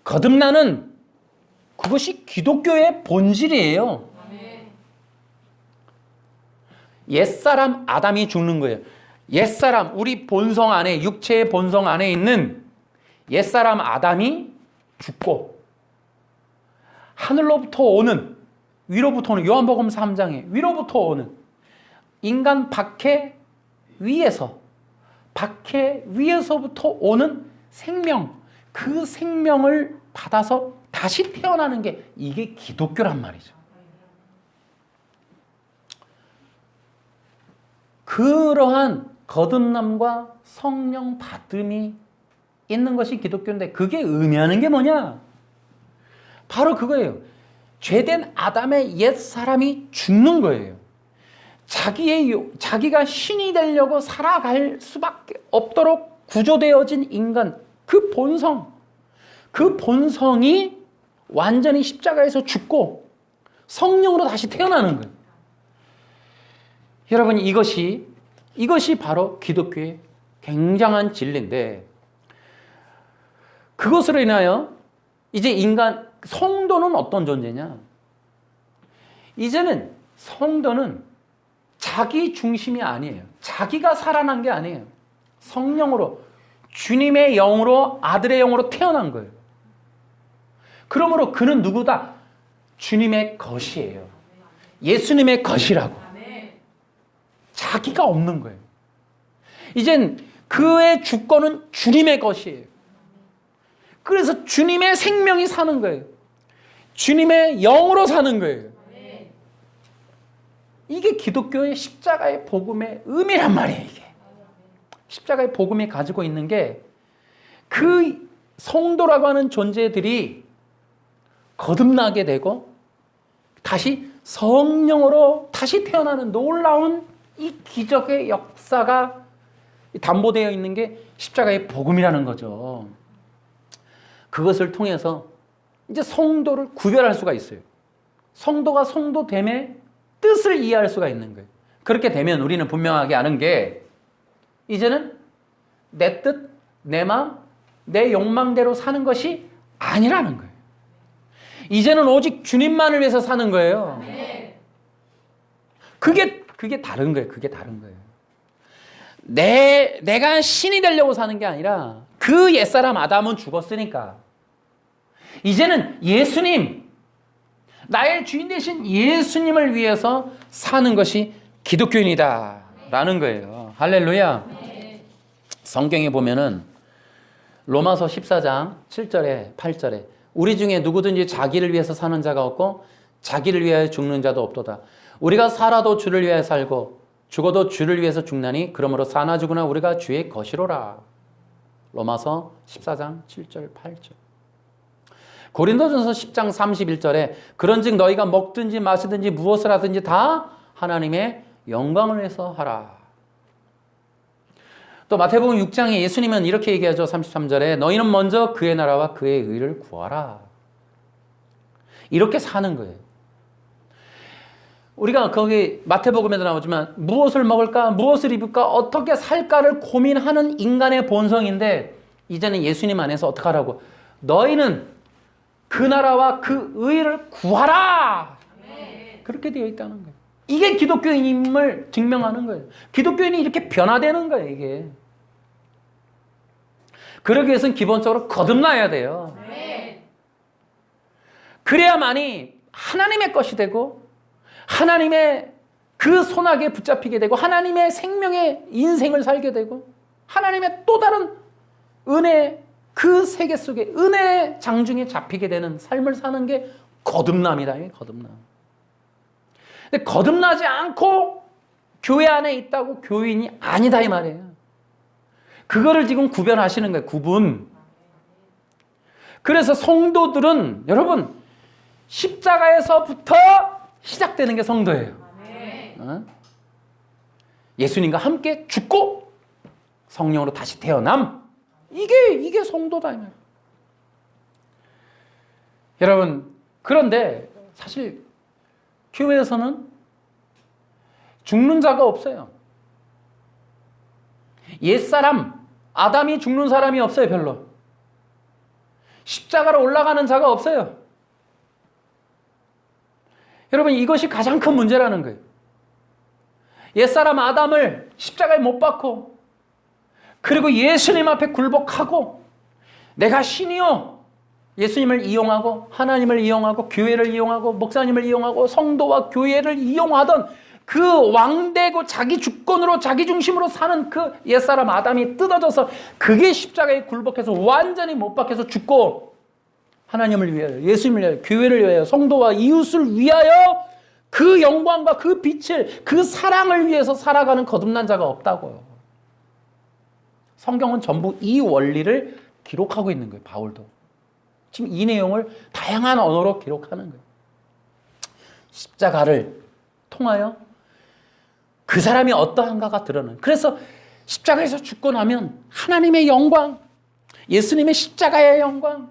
Speaker 1: 거듭나는, 그것이 기독교의 본질이에요. 옛사람 아담이 죽는 거예요. 옛사람, 우리 본성 안에, 육체의 본성 안에 있는 옛사람 아담이 죽고 하늘로부터 오는, 위로부터 오는, 요한복음 3장에 위로부터 오는 인간 박해 위에서부터 오는 생명, 그 생명을 받아서 다시 태어나는 게 이게 기독교란 말이죠. 그러한 거듭남과 성령 받음이 있는 것이 기독교인데 그게 의미하는 게 뭐냐? 바로 그거예요. 죄된 아담의 옛 사람이 죽는 거예요. 자기가 신이 되려고 살아갈 수밖에 없도록 구조되어진 인간, 그 본성이 완전히 십자가에서 죽고 성령으로 다시 태어나는 거예요. 여러분, 이것이 이것이 바로 기독교의 굉장한 진리인데, 그것으로 인하여 이제 성도는 어떤 존재냐? 이제는 성도는 자기 중심이 아니에요. 자기가 살아난 게 아니에요. 성령으로, 주님의 영으로, 아들의 영으로 태어난 거예요. 그러므로 그는 누구다? 주님의 것이에요. 예수님의 것이라고. 자기가 없는 거예요. 이젠 그의 주권은 주님의 것이에요. 그래서 주님의 생명이 사는 거예요. 주님의 영으로 사는 거예요. 이게 기독교의 십자가의 복음의 의미란 말이에요. 이게 십자가의 복음이 가지고 있는 게, 그 성도라고 하는 존재들이 거듭나게 되고 다시 성령으로 다시 태어나는 놀라운 이 기적의 역사가 담보되어 있는 게 십자가의 복음이라는 거죠. 그것을 통해서 이제 성도를 구별할 수가 있어요. 성도가 성도됨의 뜻을 이해할 수가 있는 거예요. 그렇게 되면 우리는 분명하게 아는 게, 이제는 내 뜻, 내 마음, 내 욕망대로 사는 것이 아니라는 거예요. 이제는 오직 주님만을 위해서 사는 거예요. 그게 다른 거예요. 그게 다른 거예요. 내가 신이 되려고 사는 게 아니라, 그 옛사람 아담은 죽었으니까 이제는 예수님, 나의 주인 되신 예수님을 위해서 사는 것이 기독교인이다 라는 거예요. 할렐루야. 성경에 보면은 로마서 14장 7절에 8절에 우리 중에 누구든지 자기를 위해서 사는 자가 없고 자기를 위하여 죽는 자도 없도다. 우리가 살아도 주를 위하여 살고 죽어도 주를 위해서 죽나니 그러므로 사나 죽으나 우리가 주의 것이로라. 로마서 14장 7절 8절. 고린도전서 10장 31절에 그런즉 너희가 먹든지 마시든지 무엇을 하든지 다 하나님의 영광을 위해서 하라. 또 마태복음 6장에 예수님은 이렇게 얘기하죠. 33절에 너희는 먼저 그의 나라와 그의 의를 구하라. 이렇게 사는 거예요. 우리가 거기 마태복음에도 나오지만 무엇을 먹을까, 무엇을 입을까, 어떻게 살까를 고민하는 인간의 본성인데, 이제는 예수님 안에서 어떻게 하라고? 너희는 그 나라와 그 의를 구하라. 그렇게 되어 있다는 거예요. 이게 기독교인임을 증명하는 거예요. 기독교인이 이렇게 변화되는 거예요. 이게. 그러기 위해서는 기본적으로 거듭나야 돼요. 그래야만이 하나님의 것이 되고 하나님의 그 손아귀에 붙잡히게 되고 하나님의 생명의 인생을 살게 되고 하나님의 또 다른 은혜, 그 세계 속에 은혜의 장중에 잡히게 되는 삶을 사는 게 거듭남이다. 거듭남. 근데 거듭나지 않고 교회 안에 있다고 교인이 아니다 이 말이에요. 그거를 지금 구별하시는 거예요. 구분. 그래서 성도들은 여러분 십자가에서부터 시작되는 게 성도예요. 예수님과 함께 죽고 성령으로 다시 태어남. 이게 성도다 이 말이에요. 여러분, 그런데 사실 교회에서는 죽는 자가 없어요. 옛사람 아담이 죽는 사람이 없어요. 별로. 십자가로 올라가는 자가 없어요. 여러분, 이것이 가장 큰 문제라는 거예요. 옛사람 아담을 십자가에 못 박고 그리고 예수님 앞에 굴복하고 내가 신이요, 예수님을 이용하고 하나님을 이용하고 교회를 이용하고 목사님을 이용하고 성도와 교회를 이용하던 그 왕되고 자기 주권으로 자기 중심으로 사는 그 옛사람 아담이 뜯어져서 그게 십자가에 굴복해서 완전히 못 박혀서 죽고 하나님을 위하여, 예수님을 위하여, 교회를 위하여, 성도와 이웃을 위하여 그 영광과 그 빛을, 그 사랑을 위해서 살아가는 거듭난 자가 없다고요. 성경은 전부 이 원리를 기록하고 있는 거예요. 바울도. 지금 이 내용을 다양한 언어로 기록하는 거예요. 십자가를 통하여 그 사람이 어떠한가가 드러나는. 그래서 십자가에서 죽고 나면 하나님의 영광, 예수님의 십자가의 영광,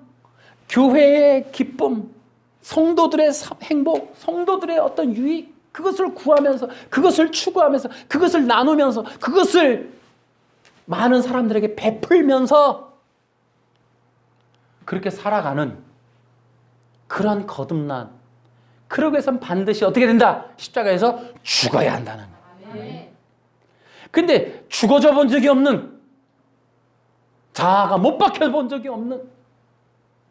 Speaker 1: 교회의 기쁨, 성도들의 행복, 성도들의 어떤 유익, 그것을 구하면서, 그것을 추구하면서, 그것을 나누면서, 그것을 많은 사람들에게 베풀면서 그렇게 살아가는 그런 거듭난, 그러기 위해서는 반드시 어떻게 된다? 십자가에서 죽어야 한다는 거예요. 근데 죽어져 본 적이 없는, 자아가 못 박혀 본 적이 없는,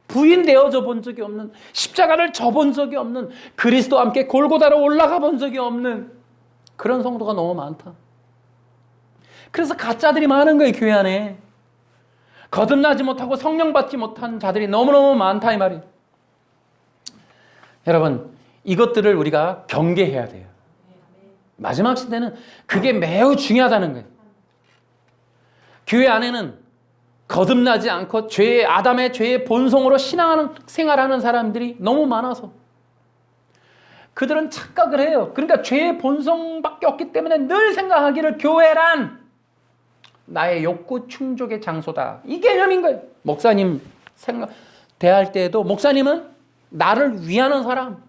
Speaker 1: 부인되어져 본 적이 없는, 십자가를 져본 적이 없는, 그리스도와 함께 골고다로 올라가 본 적이 없는 그런 성도가 너무 많다. 그래서 가짜들이 많은 거예요, 교회 안에. 거듭나지 못하고 성령 받지 못한 자들이 너무너무 많다 이 말이에요. 여러분, 이것들을 우리가 경계해야 돼요. 마지막 시대는 그게 매우 중요하다는 거예요. 교회 안에는 거듭나지 않고 아담의 죄의 본성으로 생활하는 사람들이 너무 많아서 그들은 착각을 해요. 그러니까 죄의 본성밖에 없기 때문에 늘 생각하기를 교회란 나의 욕구 충족의 장소다. 이 개념인 거예요. 목사님 대할 때에도 목사님은 나를 위하는 사람,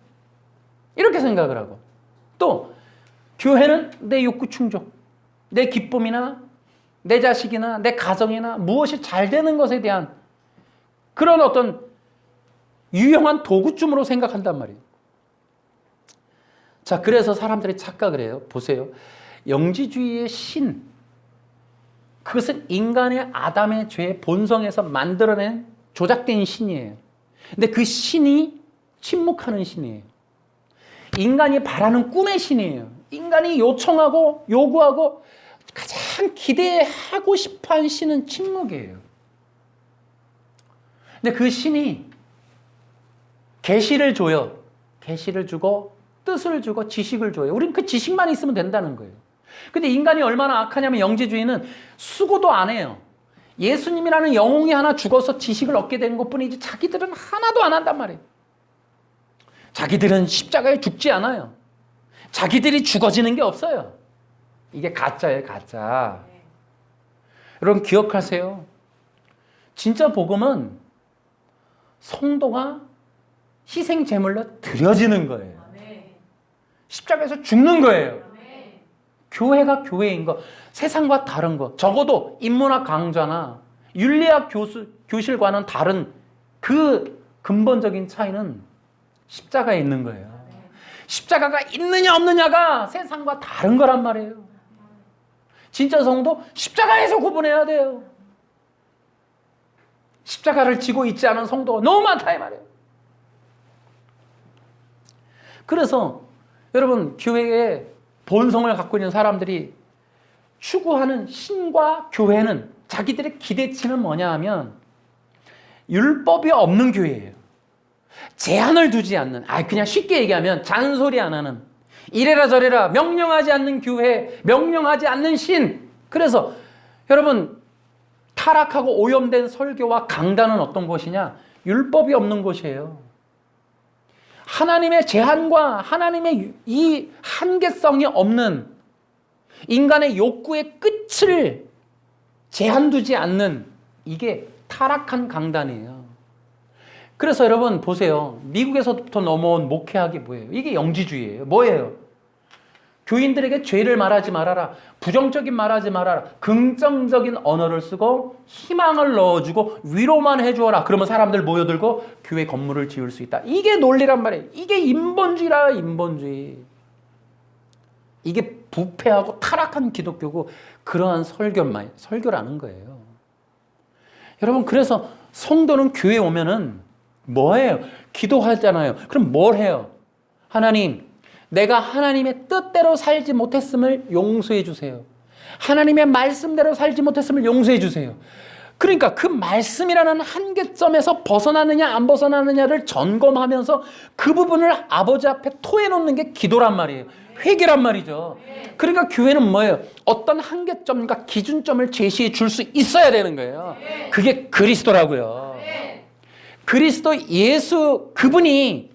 Speaker 1: 이렇게 생각을 하고, 또 교회는 내 욕구 충족, 내 기쁨이나 내 자식이나 내 가정이나 무엇이 잘 되는 것에 대한 그런 어떤 유용한 도구쯤으로 생각한단 말이에요. 자, 그래서 사람들이 착각을 해요. 보세요. 영지주의의 신, 그것은 인간의 아담의 죄의 본성에서 만들어낸 조작된 신이에요. 근데 그 신이 침묵하는 신이에요. 인간이 바라는 꿈의 신이에요. 인간이 요청하고 요구하고 가장 기대하고 싶어하는 신은 침묵이에요. 근데 그 신이 계시를 줘요. 계시를 주고 뜻을 주고 지식을 줘요. 우리는 그 지식만 있으면 된다는 거예요. 근데 인간이 얼마나 악하냐면 영지주의는 수고도 안 해요. 예수님이라는 영웅이 하나 죽어서 지식을 얻게 되는 것뿐이지 자기들은 하나도 안 한단 말이에요. 자기들은 십자가에 죽지 않아요. 자기들이 죽어지는 게 없어요. 이게 가짜예요, 가짜. 여러분 기억하세요. 진짜 복음은 성도가 희생 제물로 드려지는 거예요. 십자가에서 죽는 거예요. 교회가 교회인 거, 세상과 다른 거, 적어도 인문학 강좌나 윤리학 교실과는 다른 그 근본적인 차이는 십자가에 있는 거예요. 십자가가 있느냐 없느냐가 세상과 다른 거란 말이에요. 진짜 성도 십자가에서 구분해야 돼요. 십자가를 지고 있지 않은 성도가 너무 많다 이 말이에요. 그래서 여러분 교회에 본성을 갖고 있는 사람들이 추구하는 신과 교회는 자기들의 기대치는 뭐냐 하면 율법이 없는 교회예요. 제한을 두지 않는, 그냥 쉽게 얘기하면 잔소리 안 하는, 이래라 저래라 명령하지 않는 교회, 명령하지 않는 신. 그래서 여러분 타락하고 오염된 설교와 강단은 어떤 곳이냐? 율법이 없는 곳이에요. 하나님의 제한과 하나님의 이 한계성이 없는, 인간의 욕구의 끝을 제한 두지 않는, 이게 타락한 강단이에요. 그래서 여러분 보세요. 미국에서부터 넘어온 목회학이 뭐예요? 이게 영지주의예요. 뭐예요? 교인들에게 죄를 말하지 말아라, 부정적인 말하지 말아라, 긍정적인 언어를 쓰고 희망을 넣어주고 위로만 해주어라. 그러면 사람들 모여들고 교회 건물을 지을 수 있다. 이게 논리란 말이에요. 이게 인본주의라, 인본주의. 이게 부패하고 타락한 기독교고 그러한 설교라는 거예요. 여러분 그래서 성도는 교회에 오면은 뭐예요? 기도하잖아요. 그럼 뭘 해요? 하나님, 내가 하나님의 뜻대로 살지 못했음을 용서해 주세요. 하나님의 말씀대로 살지 못했음을 용서해 주세요. 그러니까 그 말씀이라는 한계점에서 벗어나느냐 안 벗어나느냐를 점검하면서 그 부분을 아버지 앞에 토해놓는 게 기도란 말이에요. 회개란 말이죠. 그러니까 교회는 뭐예요? 어떤 한계점과 기준점을 제시해 줄 수 있어야 되는 거예요. 그게 그리스도라고요. 그리스도 예수, 그분이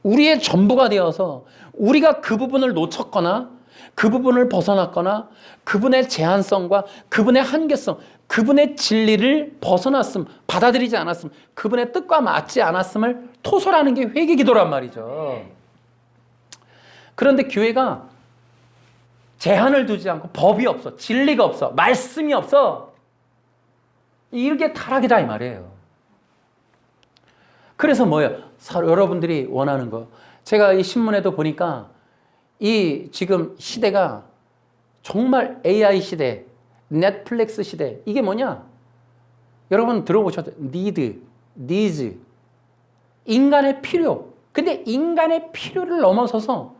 Speaker 1: 우리의 전부가 되어서 우리가 그 부분을 놓쳤거나 그 부분을 벗어났거나 그분의 제한성과 그분의 한계성, 그분의 진리를 벗어났음, 받아들이지 않았음, 그분의 뜻과 맞지 않았음을 토설하는 게 회개기도란 말이죠. 그런데 교회가 제한을 두지 않고 법이 없어. 진리가 없어. 말씀이 없어. 이게 타락이다 이 말이에요. 그래서 뭐예요? 여러분들이 원하는 거. 제가 이 신문에도 보니까 이 지금 시대가 정말 AI 시대, 넷플릭스 시대. 이게 뭐냐? 여러분 들어보셨죠? needs. 인간의 필요. 근데 인간의 필요를 넘어서서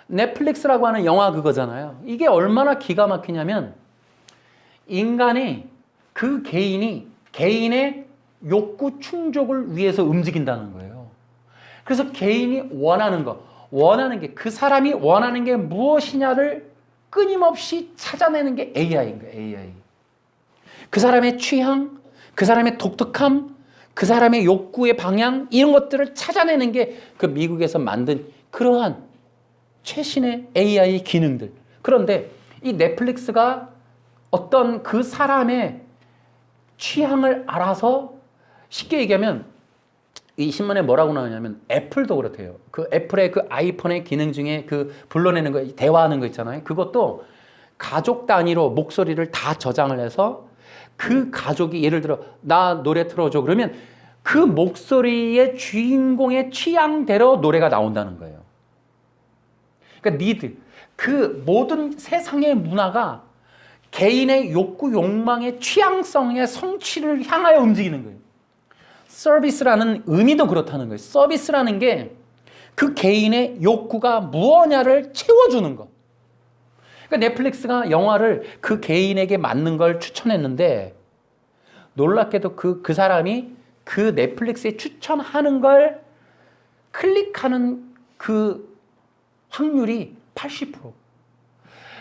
Speaker 1: 넷플릭스라고 하는 영화 그거잖아요. 이게 얼마나 기가 막히냐면 인간이 그 개인의 욕구 충족을 위해서 움직인다는 거예요. 그래서 개인이 원하는 게 그 사람이 원하는 게 무엇이냐를 끊임없이 찾아내는 게 AI인 거예요. AI. 그 사람의 취향, 그 사람의 독특함, 그 사람의 욕구의 방향 이런 것들을 찾아내는 게 그 미국에서 만든 그러한 최신의 AI 기능들. 그런데 이 넷플릭스가 어떤 그 사람의 취향을 알아서 쉽게 얘기하면 이 신문에 뭐라고 나오냐면 애플도 그렇대요. 그 애플의 그 아이폰의 기능 중에 그 불러내는 거, 대화하는 거 있잖아요. 그것도 가족 단위로 목소리를 다 저장을 해서 그 가족이 예를 들어 나 노래 틀어줘 그러면 그 목소리의 주인공의 취향대로 노래가 나온다는 거예요. 그러니까 그 모든 세상의 문화가 개인의 욕구, 욕망의 취향성의 성취를 향하여 움직이는 거예요. 서비스라는 의미도 그렇다는 거예요. 서비스라는 게 그 개인의 욕구가 무엇냐를 채워주는 거. 그러니까 넷플릭스가 영화를 그 개인에게 맞는 걸 추천했는데 놀랍게도 그 사람이 그 넷플릭스에 추천하는 걸 클릭하는 그 확률이 80%.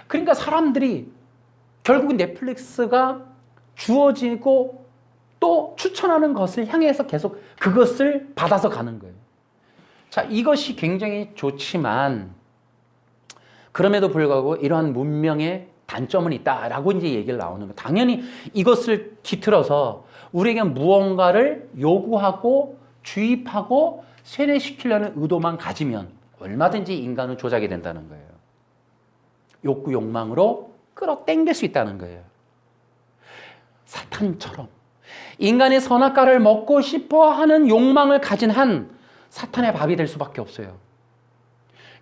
Speaker 1: 그러니까 사람들이 결국은 넷플릭스가 주어지고 또 추천하는 것을 향해서 계속 그것을 받아서 가는 거예요. 자, 이것이 굉장히 좋지만 그럼에도 불구하고 이러한 문명의 단점은 있다라고 이제 얘기를 나오는 거예요. 당연히 이것을 뒤틀어서 우리에게 무언가를 요구하고 주입하고 세뇌시키려는 의도만 가지면 얼마든지 인간은 조작이 된다는 거예요. 욕구, 욕망으로 끌어당길 수 있다는 거예요. 사탄처럼 인간이 선악과를 먹고 싶어 하는 욕망을 가진 한 사탄의 밥이 될 수밖에 없어요.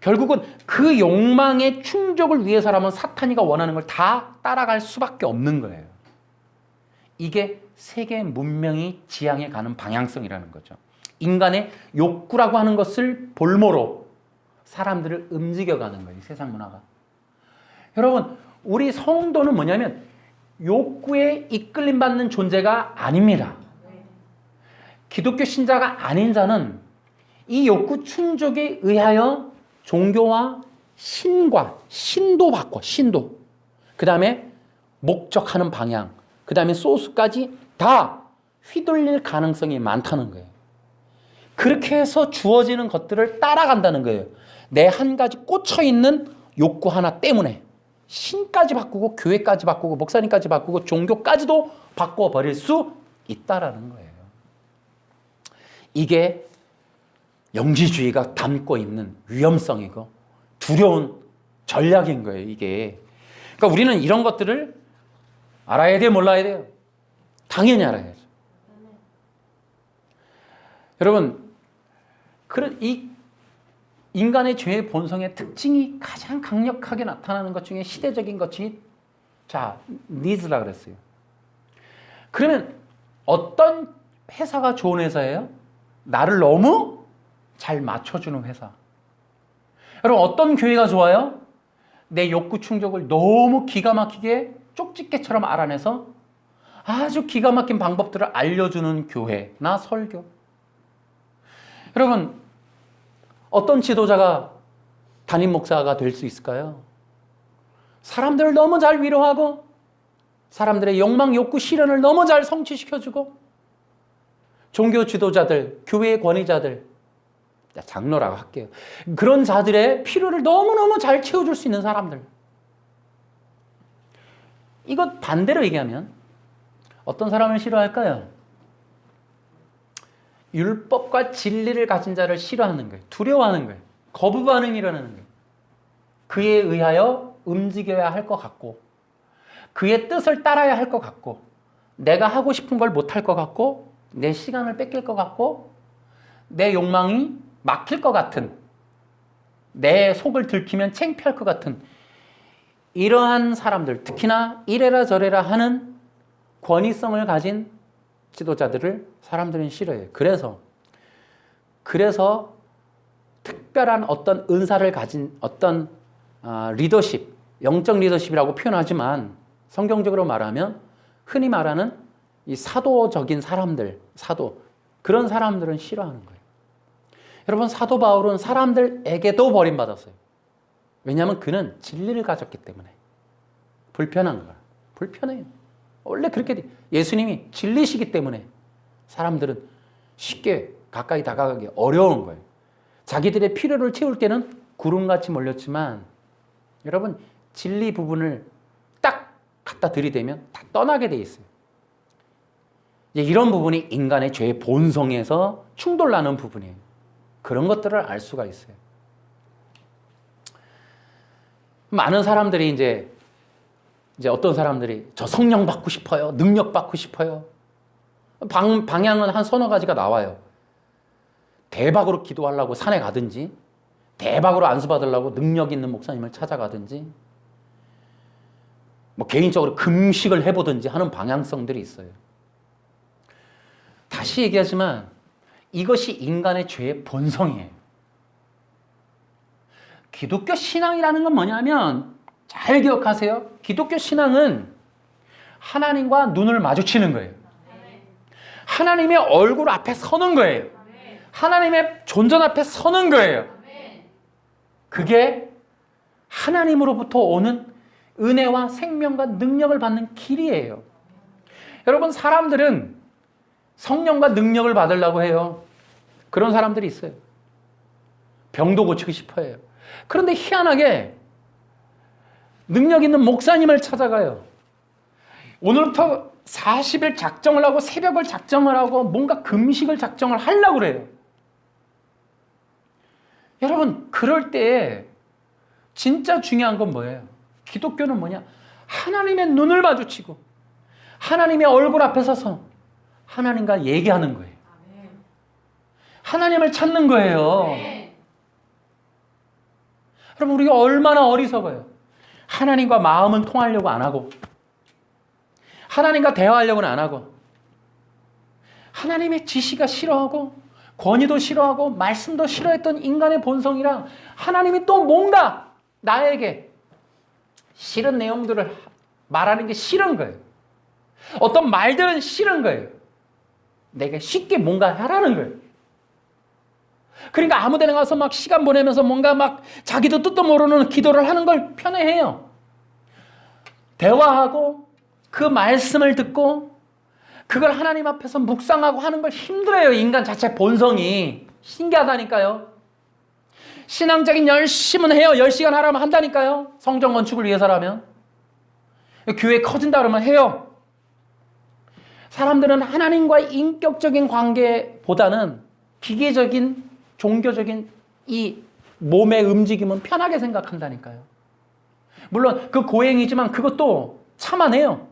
Speaker 1: 결국은 그 욕망의 충족을 위해서라면 사탄이가 원하는 걸 다 따라갈 수밖에 없는 거예요. 이게 세계 문명이 지향해 가는 방향성이라는 거죠. 인간의 욕구라고 하는 것을 볼모로 사람들을 움직여가는 거예요. 세상 문화가. 여러분, 우리 성도는 뭐냐면 욕구에 이끌림받는 존재가 아닙니다. 기독교 신자가 아닌 자는 이 욕구 충족에 의하여 종교와 신도 바꿔, 신도. 그 다음에 목적하는 방향, 그 다음에 소스까지 다 휘둘릴 가능성이 많다는 거예요. 그렇게 해서 주어지는 것들을 따라간다는 거예요. 내 한 가지 꽂혀있는 욕구 하나 때문에 신까지 바꾸고 교회까지 바꾸고 목사님까지 바꾸고 종교까지도 바꿔버릴 수 있다라는 거예요. 이게 영지주의가 담고 있는 위험성이고 두려운 전략인 거예요, 이게. 그러니까 우리는 이런 것들을 알아야 돼요, 몰라야 돼요? 당연히 알아야죠. 여러분, 이 인간의 죄의 본성의 특징이 가장 강력하게 나타나는 것 중에 시대적인 것이 니즈라 그랬어요. 그러면 어떤 회사가 좋은 회사예요? 나를 너무 잘 맞춰주는 회사. 여러분, 어떤 교회가 좋아요? 내 욕구 충족을 너무 기가 막히게 쪽집게처럼 알아내서 아주 기가 막힌 방법들을 알려주는 교회나 설교. 여러분, 어떤 지도자가 담임 목사가 될 수 있을까요? 사람들을 너무 잘 위로하고 사람들의 욕망, 욕구, 실현을 너무 잘 성취시켜주고 종교 지도자들, 교회의 권위자들, 장로라고 할게요. 그런 자들의 필요를 너무너무 잘 채워줄 수 있는 사람들. 이것 반대로 얘기하면 어떤 사람을 싫어할까요? 율법과 진리를 가진 자를 싫어하는 거예요. 두려워하는 거예요. 거부 반응이 일어나는 거예요. 그에 의하여 움직여야 할 것 같고, 그의 뜻을 따라야 할 것 같고, 내가 하고 싶은 걸 못할 것 같고, 내 시간을 뺏길 것 같고, 내 욕망이 막힐 것 같은, 내 속을 들키면 창피할 것 같은 이러한 사람들, 특히나 이래라 저래라 하는 권위성을 가진 지도자들을 사람들은 싫어해요. 그래서 특별한 어떤 은사를 가진 어떤 리더십, 영적 리더십이라고 표현하지만 성경적으로 말하면 흔히 말하는 이 사도적인 사람들, 그런 사람들은 싫어하는 거예요. 여러분, 사도 바울은 사람들에게도 버림받았어요. 왜냐하면 그는 진리를 가졌기 때문에. 불편한 거야. 불편해요. 원래 그렇게 돼. 예수님이 진리시기 때문에 사람들은 쉽게 가까이 다가가기 어려운 거예요. 자기들의 필요를 채울 때는 구름같이 몰렸지만 여러분, 진리 부분을 딱 갖다 들이대면 다 떠나게 돼 있어요. 이런 부분이 인간의 죄의 본성에서 충돌나는 부분이에요. 그런 것들을 알 수가 있어요. 많은 사람들이 이제 어떤 사람들이 저 성령 받고 싶어요. 능력 받고 싶어요. 방향은 한 서너 가지가 나와요. 대박으로 기도하려고 산에 가든지, 대박으로 안수 받으려고 능력 있는 목사님을 찾아가든지, 뭐 개인적으로 금식을 해보든지 하는 방향성들이 있어요. 다시 얘기하지만 이것이 인간의 죄의 본성이에요. 기독교 신앙이라는 건 뭐냐면 잘 기억하세요. 기독교 신앙은 하나님과 눈을 마주치는 거예요. 하나님의 얼굴 앞에 서는 거예요. 하나님의 존전 앞에 서는 거예요. 그게 하나님으로부터 오는 은혜와 생명과 능력을 받는 길이에요. 여러분, 사람들은 성령과 능력을 받으려고 해요. 그런 사람들이 있어요. 병도 고치고 싶어 해요. 그런데 희한하게 능력 있는 목사님을 찾아가요. 오늘부터 40일 작정을 하고 새벽을 작정을 하고 뭔가 금식을 작정을 하려고 그래요. 여러분, 그럴 때 진짜 중요한 건 뭐예요? 기독교는 뭐냐? 하나님의 눈을 마주치고 하나님의 얼굴 앞에 서서 하나님과 얘기하는 거예요. 하나님을 찾는 거예요. 여러분, 우리가 얼마나 어리석어요. 하나님과 마음은 통하려고 안 하고, 하나님과 대화하려고는 안 하고, 하나님의 지시가 싫어하고, 권위도 싫어하고, 말씀도 싫어했던 인간의 본성이랑 하나님이 또 뭔가 나에게 싫은 내용들을 말하는 게 싫은 거예요. 어떤 말들은 싫은 거예요. 내가 쉽게 뭔가 하라는 거예요. 그러니까 아무 데나 가서 막 시간 보내면서 뭔가 막 자기도 뜻도 모르는 기도를 하는 걸 편해해요. 대화하고 그 말씀을 듣고 그걸 하나님 앞에서 묵상하고 하는 걸 힘들어요. 인간 자체 본성이. 신기하다니까요. 신앙적인 열심은 해요. 10시간 하라면 한다니까요. 성전 건축을 위해서라면. 교회 커진다 그러면 해요. 사람들은 하나님과의 인격적인 관계보다는 기계적인 종교적인 이 몸의 움직임은 편하게 생각한다니까요. 물론 그 고행이지만 그것도 참아내요.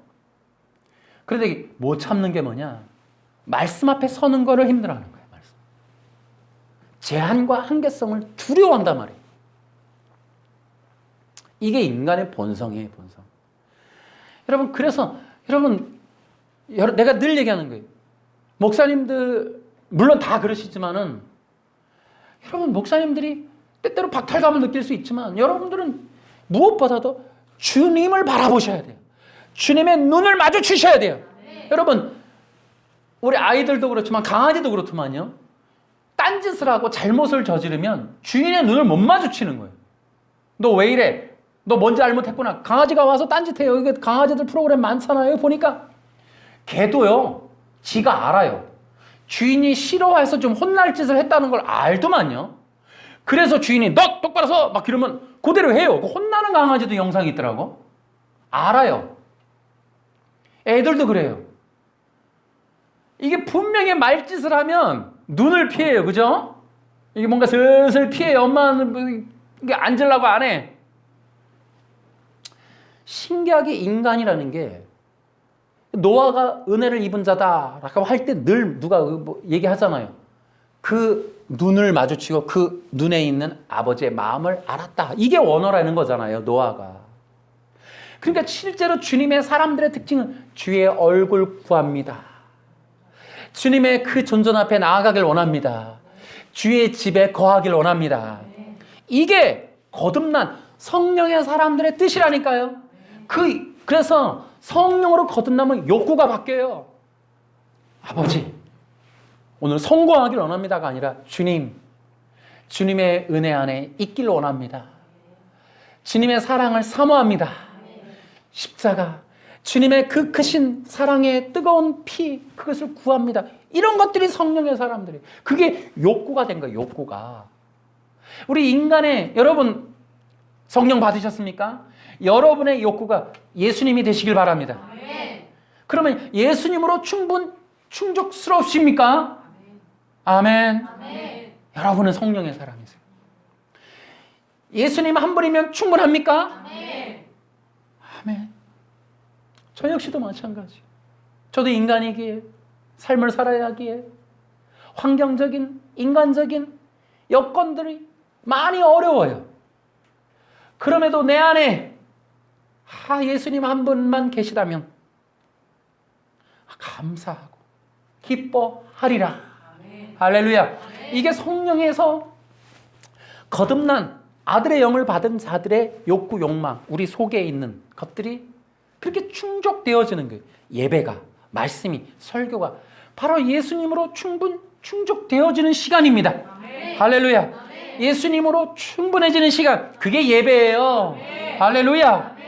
Speaker 1: 그런데 못 참는 게 뭐냐? 말씀 앞에 서는 거를 힘들어하는 거예요. 말씀. 제한과 한계성을 두려워한단 말이에요. 이게 인간의 본성이에요. 본성. 여러분, 그래서 내가 늘 얘기하는 거예요. 목사님들 물론 다 그러시지만은 여러분, 목사님들이 때때로 박탈감을 느낄 수 있지만 여러분들은 무엇보다도 주님을 바라보셔야 돼요. 주님의 눈을 마주치셔야 돼요. 여러분, 우리 아이들도 그렇지만 강아지도 그렇더만요. 딴짓을 하고 잘못을 저지르면 주인의 눈을 못 마주치는 거예요. 너 왜 이래? 너 뭔지 잘못했구나. 강아지가 와서 딴짓해요. 이게 강아지들 프로그램 많잖아요. 보니까 걔도요, 지가 알아요. 주인이 싫어해서 좀 혼날 짓을 했다는 걸 알더만요. 그래서 주인이 너 똑바로 서! 막 이러면 그대로 해요. 혼나는 강아지도 영상이 있더라고. 알아요. 애들도 그래요. 이게 분명히 말짓을 하면 눈을 피해요. 그죠? 이게 뭔가 슬슬 피해요. 엄마는 이게 앉으려고 안 해. 신기하게 인간이라는 게 노아가 은혜를 입은 자다라고 할 때 늘 누가 뭐 얘기하잖아요. 그 눈을 마주치고 그 눈에 있는 아버지의 마음을 알았다. 이게 원어라는 거잖아요, 노아가. 그러니까 실제로 주님의 사람들의 특징은 주의 얼굴 구합니다. 주님의 그 존전 앞에 나아가길 원합니다. 주의 집에 거하길 원합니다. 이게 거듭난 성령의 사람들의 뜻이라니까요. 그래서 성령으로 거듭나면 욕구가 바뀌어요. 아버지, 오늘 성공하길 원합니다가 아니라 주님의 은혜 안에 있길 원합니다. 주님의 사랑을 사모합니다. 십자가, 주님의 그 크신 사랑의 뜨거운 피, 그것을 구합니다. 이런 것들이 성령의 사람들이. 그게 욕구가 된 거예요, 욕구가. 우리 인간의, 여러분 성령 받으셨습니까? 여러분의 욕구가 예수님이 되시길 바랍니다. 그러면 예수님으로 충족스러우십니까? 아멘. 여러분은 성령의 사람이세요. 예수님 한 분이면 충분합니까? 아멘. 저 역시도 마찬가지. 저도 인간이기에, 삶을 살아야 하기에 환경적인, 인간적인 여건들이 많이 어려워요. 그럼에도 내 안에 예수님 한 분만 계시다면 감사하고 기뻐하리라. 할렐루야. 이게 성령에서 거듭난 아들의 영을 받은 자들의 욕구, 욕망, 우리 속에 있는 것들이 그렇게 충족되어지는 거예요. 예배가, 말씀이, 설교가 바로 예수님으로 충족되어지는 시간입니다. 할렐루야. 예수님으로 충분해지는 시간, 그게 예배예요. 할렐루야.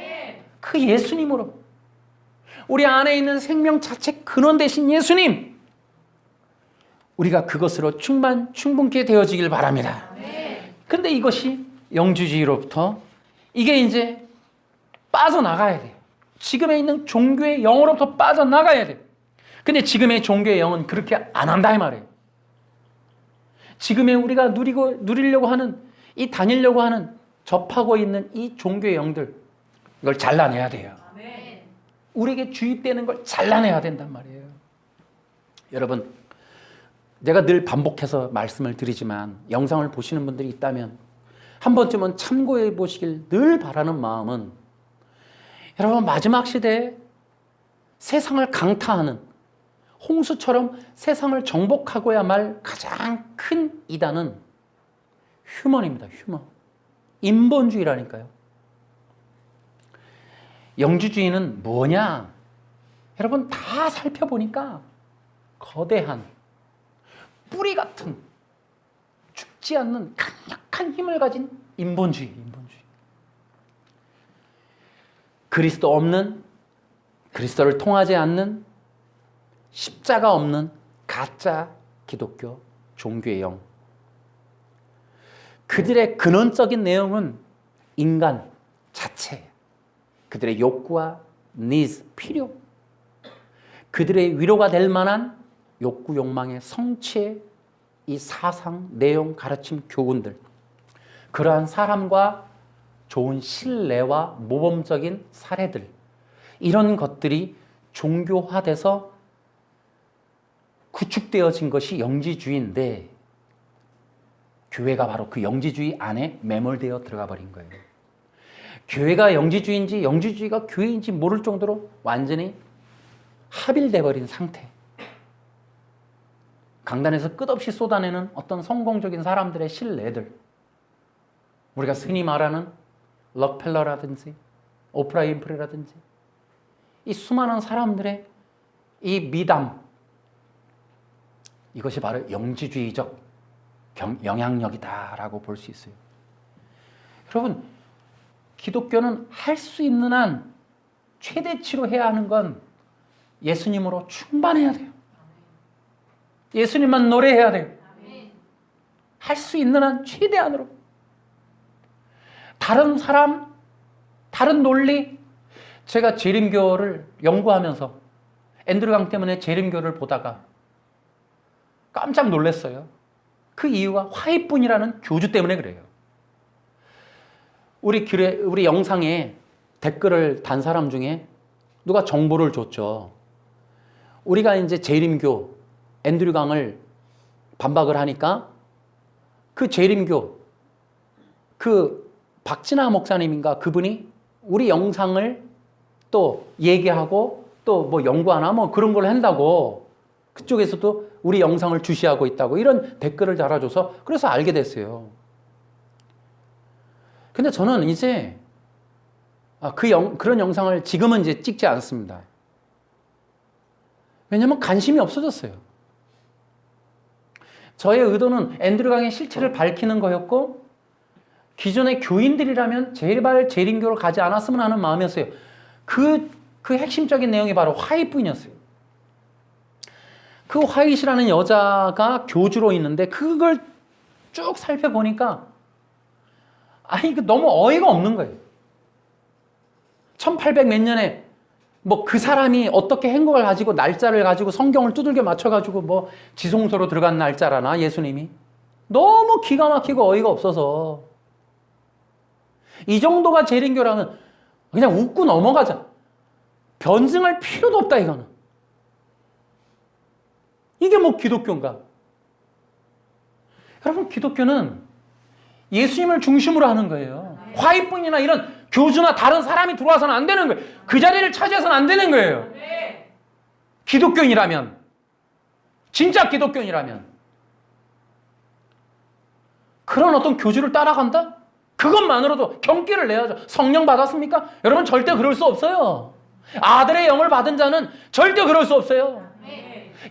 Speaker 1: 그 예수님으로 우리 안에 있는 생명 자체 근원 되신 예수님, 우리가 그것으로 충분케 되어지길 바랍니다. 근데 이것이 영주주의로부터 이게 이제 빠져나가야 돼요. 지금에 있는 종교의 영으로부터 빠져나가야 돼요. 근데 지금의 종교의 영은 그렇게 안 한다 이 말이에요. 지금의 우리가 누리려고 하는, 다니려고 하는, 접하고 있는 이 종교의 영들, 이걸 잘라내야 돼요. 우리에게 주입되는 걸 잘라내야 된단 말이에요. 여러분, 내가 늘 반복해서 말씀을 드리지만 영상을 보시는 분들이 있다면 한 번쯤은 참고해 보시길 늘 바라는 마음은, 여러분, 마지막 시대에 세상을 강타하는 홍수처럼 세상을 정복하고야 말 가장 큰 이단은 휴먼입니다. 휴먼. 인본주의라니까요. 영주주의는 뭐냐? 여러분, 다 살펴보니까 거대한 뿌리 같은 죽지 않는 강력한 힘을 가진 인본주의. 그리스도 없는, 그리스도를 통하지 않는, 십자가 없는 가짜 기독교 종교의 영. 그들의 근원적인 내용은 인간 자체, 그들의 욕구와 needs, 필요, 그들의 위로가 될 만한 욕구, 욕망의 성취의 이 사상, 내용, 가르침, 교훈들, 그러한 사람과 좋은 신뢰와 모범적인 사례들, 이런 것들이 종교화돼서 구축되어진 것이 영지주의인데, 교회가 바로 그 영지주의 안에 매몰되어 들어가 버린 거예요. 교회가 영지주의인지 영지주의가 교회인지 모를 정도로 완전히 합일돼 버린 상태. 강단에서 끝없이 쏟아내는 어떤 성공적인 사람들의 신뢰들, 우리가 흔히 말하는 럭펠러라든지 오프라 윈프리라든지 이 수많은 사람들의 이 미담, 이것이 바로 영지주의적 영향력이다라고 볼 수 있어요. 여러분, 기독교는 할 수 있는 한 최대치로 해야 하는 건 예수님으로 충만해야 돼요. 예수님만 노래해야 돼요. 할 수 있는 한 최대한으로. 다른 사람, 다른 논리, 제가 재림교를 연구하면서 앤드류 강 때문에 재림교를 보다가 깜짝 놀랐어요. 그 이유가 화이뿐이라는 교주 때문에 그래요. 우리 영상에 댓글을 단 사람 중에 누가 정보를 줬죠. 우리가 이제 재림교 앤드류 강을 반박을 하니까 그 재림교 그 박진아 목사님인가 그분이 우리 영상을 또 얘기하고 또 뭐 연구하나 뭐 그런 걸 한다고 그쪽에서도 우리 영상을 주시하고 있다고 이런 댓글을 달아줘서 그래서 알게 됐어요. 근데 저는 이제 그런 영상을 지금은 이제 찍지 않습니다. 왜냐면 관심이 없어졌어요. 저의 의도는 앤드류 강의 실체를 밝히는 거였고 기존의 교인들이라면 제발 재림교로 가지 않았으면 하는 마음이었어요. 그 핵심적인 내용이 바로 화이트뿐이었어요. 그 화이트라는 여자가 교주로 있는데 그걸 쭉 살펴보니까 이거 너무 어이가 없는 거예요. 1800 몇 년에 뭐 그 사람이 어떻게 행복을 가지고 날짜를 가지고 성경을 두들겨 맞춰가지고 뭐 지성소로 들어간 날짜라나 예수님이 너무 기가 막히고 어이가 없어서 이 정도가 재림교라면 그냥 웃고 넘어가자. 변증할 필요도 없다 이거는. 이게 뭐 기독교인가? 여러분 기독교는 예수님을 중심으로 하는 거예요. 화이뿐이나 이런 교주나 다른 사람이 들어와서는 안 되는 거예요. 그 자리를 차지해서는 안 되는 거예요. 기독교인이라면. 진짜 기독교인이라면. 그런 어떤 교주를 따라간다? 그것만으로도 경기를 내야죠. 성령 받았습니까? 여러분 절대 그럴 수 없어요. 아들의 영을 받은 자는 절대 그럴 수 없어요.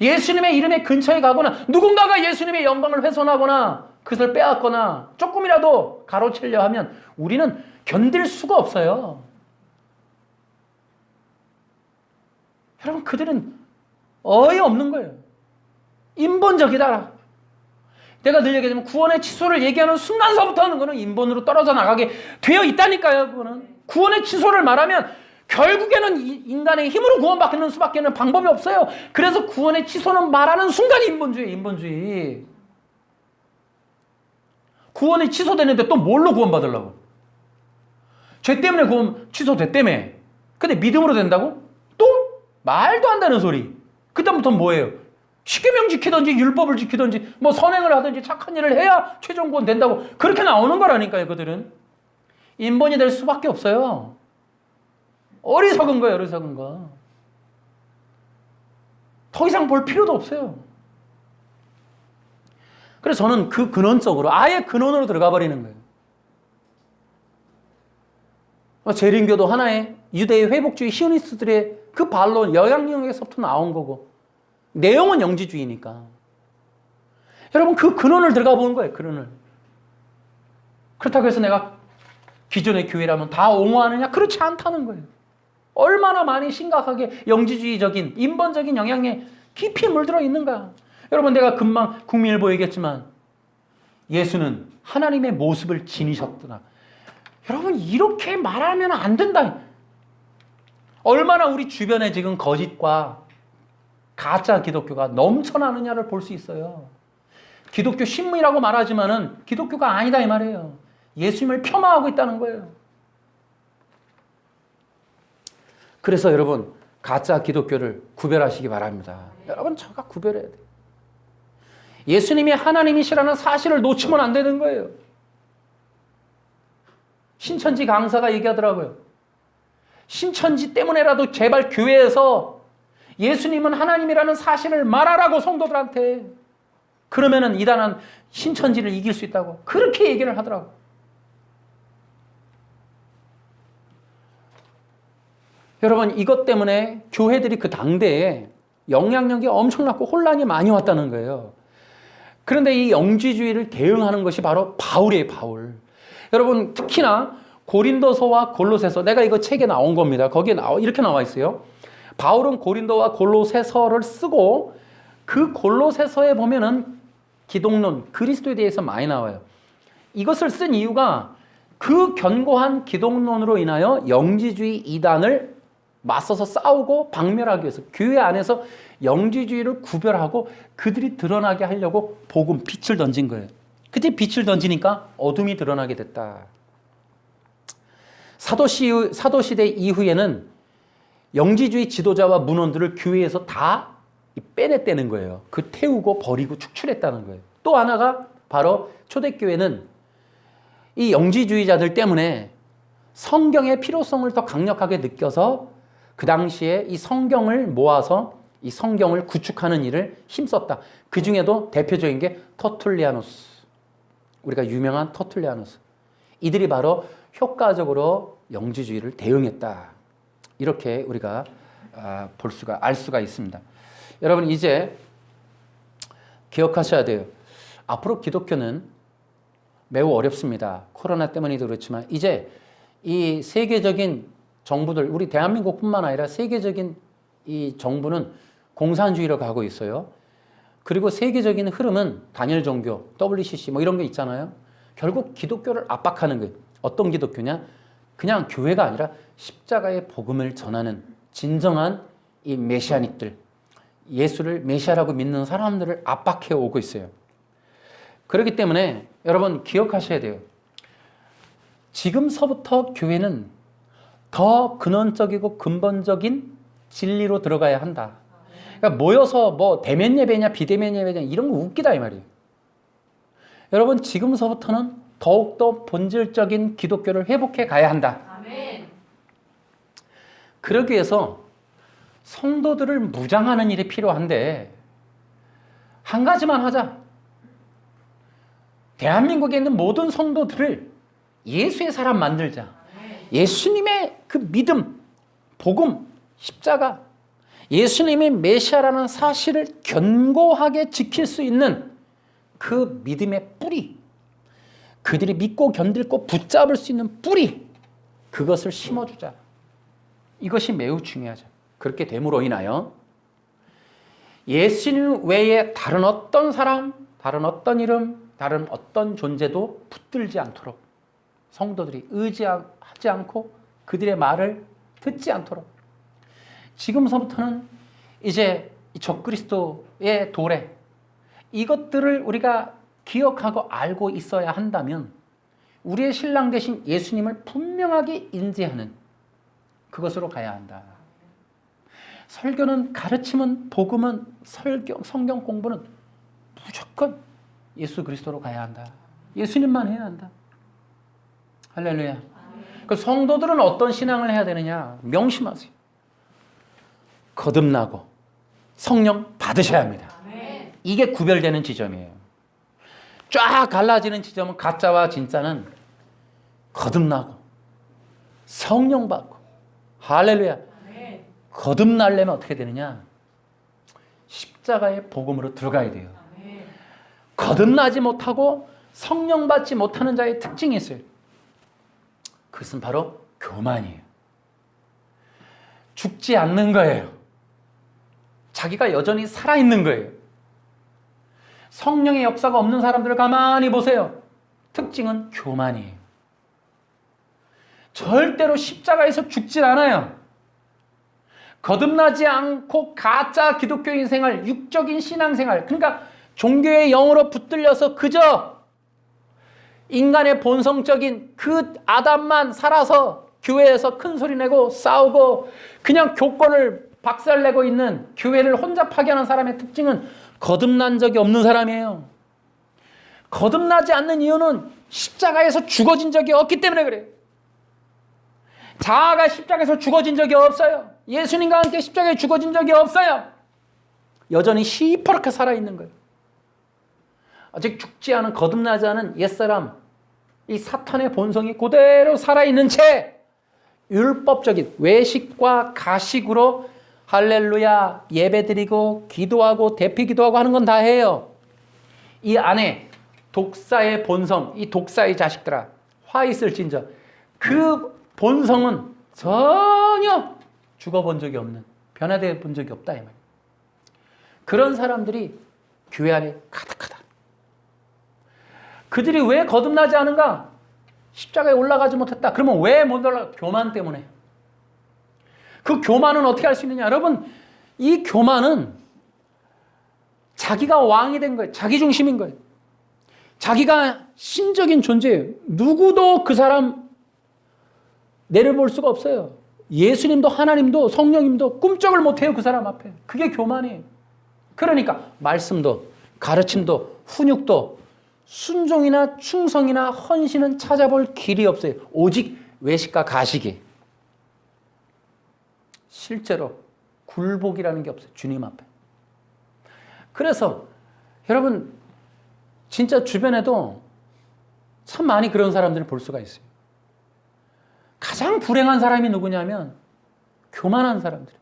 Speaker 1: 예수님의 이름의 근처에 가거나 누군가가 예수님의 영광을 훼손하거나 그것을 빼앗거나 조금이라도 가로채려 하면 우리는 견딜 수가 없어요. 여러분 그들은 어이없는 거예요. 인본적이다. 내가 늘 얘기하지만 구원의 취소를 얘기하는 순간서부터는 그거는 인본으로 떨어져 나가게 되어 있다니까요. 그거는 구원의 취소를 말하면 결국에는 인간의 힘으로 구원받는 수밖에 는 방법이 없어요. 그래서 구원의 취소는 말하는 순간 인본주의. 구원이 취소되는데 또 뭘로 구원받으려고? 죄 때문에 구원 취소됐다며. 근데 믿음으로 된다고? 또? 말도 안 되는 소리. 그다음부터는 뭐예요? 십계명 지키든지 율법을 지키든지 뭐 선행을 하든지 착한 일을 해야 최종 구원 된다고 그렇게 나오는 거라니까요. 그들은 인본이 될 수밖에 없어요. 어리석은 거예요. 어리석은 거. 더 이상 볼 필요도 없어요. 그래서 저는 그 근원적으로 아예 근원으로 들어가 버리는 거예요. 재림교도 하나의 유대의 회복주의 시오니스트들의 그 반론 영향력에서부터 나온 거고 내용은 영지주의니까. 여러분 그 근원을 들어가 보는 거예요. 근원을. 그렇다고 해서 내가 기존의 교회라면 다 옹호하느냐? 그렇지 않다는 거예요. 얼마나 많이 심각하게 영지주의적인 인본적인 영향에 깊이 물들어 있는가. 여러분 내가 금방 국민일보에 얘기했지만 예수는 하나님의 모습을 지니셨구나. 여러분 이렇게 말하면 안 된다. 얼마나 우리 주변에 지금 거짓과 가짜 기독교가 넘쳐나느냐를 볼 수 있어요. 기독교 신문이라고 말하지만은 기독교가 아니다 이 말이에요. 예수님을 폄하하고 있다는 거예요. 그래서 여러분 가짜 기독교를 구별하시기 바랍니다. 여러분 저가 구별해야 돼요. 예수님이 하나님이시라는 사실을 놓치면 안 되는 거예요. 신천지 강사가 얘기하더라고요. 신천지 때문에라도 제발 교회에서 예수님은 하나님이라는 사실을 말하라고 성도들한테. 그러면은 이단은 신천지를 이길 수 있다고 그렇게 얘기를 하더라고요. 여러분 이것 때문에 교회들이 그 당대에 영향력이 엄청났고 혼란이 많이 왔다는 거예요. 그런데 이 영지주의를 대응하는 것이 바로 바울이에요. 바울. 여러분 특히나 고린도서와 골로새서 내가 이거 책에 나온 겁니다. 거기에 이렇게 나와 있어요. 바울은 고린도와 골로새서를 쓰고 그 골로새서에 보면은 기독론, 그리스도에 대해서 많이 나와요. 이것을 쓴 이유가 그 견고한 기독론으로 인하여 영지주의 이단을 맞서서 싸우고 박멸하기 위해서 교회 안에서 영지주의를 구별하고 그들이 드러나게 하려고 복음, 빛을 던진 거예요. 그때 빛을 던지니까 어둠이 드러나게 됐다. 사도시대 이후에는 영지주의 지도자와 문원들을 교회에서 다 빼냈다는 거예요. 그 태우고 버리고 축출했다는 거예요. 또 하나가 바로 초대교회는 이 영지주의자들 때문에 성경의 필요성을 더 강력하게 느껴서 그 당시에 이 성경을 모아서 이 성경을 구축하는 일을 힘썼다. 그 중에도 대표적인 게 터툴리아누스. 우리가 유명한 터툴리아누스. 이들이 바로 효과적으로 영지주의를 대응했다. 이렇게 우리가 알 수가 있습니다. 여러분 이제 기억하셔야 돼요. 앞으로 기독교는 매우 어렵습니다. 코로나 때문에도 그렇지만 이제 이 세계적인 정부들, 우리 대한민국뿐만 아니라 세계적인 이 정부는 공산주의로 가고 있어요. 그리고 세계적인 흐름은 단일 종교, WCC 뭐 이런 게 있잖아요. 결국 기독교를 압박하는 거예요. 어떤 기독교냐? 그냥 교회가 아니라 십자가의 복음을 전하는 진정한 이 메시아닉들, 예수를 메시아라고 믿는 사람들을 압박해 오고 있어요. 그렇기 때문에 여러분 기억하셔야 돼요. 지금서부터 교회는 더 근원적이고 근본적인 진리로 들어가야 한다. 그러니까 모여서 뭐 대면 예배냐 비대면 예배냐 이런 거 웃기다 이 말이에요. 여러분 지금서부터는 더욱더 본질적인 기독교를 회복해 가야 한다.
Speaker 2: 아멘.
Speaker 1: 그러기 위해서 성도들을 무장하는 일이 필요한데 한 가지만 하자. 대한민국에 있는 모든 성도들을 예수의 사람 만들자. 예수님의 그 믿음, 복음, 십자가, 예수님이 메시아라는 사실을 견고하게 지킬 수 있는 그 믿음의 뿌리, 그들이 믿고 견딜고 붙잡을 수 있는 뿌리, 그것을 심어주자. 이것이 매우 중요하죠. 그렇게 됨으로 인하여 예수님 외에 다른 어떤 사람, 다른 어떤 이름, 다른 어떤 존재도 붙들지 않도록 성도들이 의지하지 않고 그들의 말을 듣지 않도록 지금서부터는 이제 적그리스도의 도래 이것들을 우리가 기억하고 알고 있어야 한다면 우리의 신랑 되신 예수님을 분명하게 인지하는 그것으로 가야 한다. 설교는 가르침은 복음은 성경 공부는 무조건 예수 그리스도로 가야 한다. 예수님만 해야 한다. 할렐루야. 그 성도들은 어떤 신앙을 해야 되느냐? 명심하세요. 거듭나고 성령 받으셔야 합니다. 이게 구별되는 지점이에요. 쫙 갈라지는 지점은 가짜와 진짜는 거듭나고 성령 받고 할렐루야. 거듭나려면 어떻게 되느냐? 십자가의 복음으로 들어가야 돼요. 거듭나지 못하고 성령 받지 못하는 자의 특징이 있어요. 그것은 바로 교만이에요. 죽지 않는 거예요. 자기가 여전히 살아있는 거예요. 성령의 역사가 없는 사람들을 가만히 보세요. 특징은 교만이에요. 절대로 십자가에서 죽질 않아요. 거듭나지 않고 가짜 기독교인 생활, 육적인 신앙생활, 그러니까 종교의 영으로 붙들려서 그저 인간의 본성적인 그 아담만 살아서 교회에서 큰 소리 내고 싸우고 그냥 교권을 박살내고 있는 교회를 혼자 파괴하는 사람의 특징은 거듭난 적이 없는 사람이에요. 거듭나지 않는 이유는 십자가에서 죽어진 적이 없기 때문에 그래요. 자아가 십자가에서 죽어진 적이 없어요. 예수님과 함께 십자가에 죽어진 적이 없어요. 여전히 시퍼렇게 살아있는 거예요. 아직 죽지 않은 거듭나지 않은 옛사람, 이 사탄의 본성이 그대로 살아있는 채 율법적인 외식과 가식으로 할렐루야 예배드리고 기도하고 대피기도하고 하는 건 다 해요. 이 안에 독사의 본성, 이 독사의 자식들아 화 있을진저 그 본성은 전혀 죽어본 적이 없는, 변화되어 본 적이 없다 이 말이에요. 그런 사람들이 교회 안에 가득하다. 그들이 왜 거듭나지 않은가? 십자가에 올라가지 못했다. 그러면 왜 못 올라가? 교만 때문에. 그 교만은 어떻게 할 수 있느냐? 여러분, 이 교만은 자기가 왕이 된 거예요. 자기 중심인 거예요. 자기가 신적인 존재예요. 누구도 그 사람 내려볼 수가 없어요. 예수님도 하나님도 성령님도 꿈쩍을 못해요. 그 사람 앞에. 그게 교만이에요. 그러니까 말씀도 가르침도 훈육도 순종이나 충성이나 헌신은 찾아볼 길이 없어요. 오직 외식과 가식이. 실제로 굴복이라는 게 없어요. 주님 앞에. 그래서 여러분 진짜 주변에도 참 많이 그런 사람들을 볼 수가 있어요. 가장 불행한 사람이 누구냐면 교만한 사람들.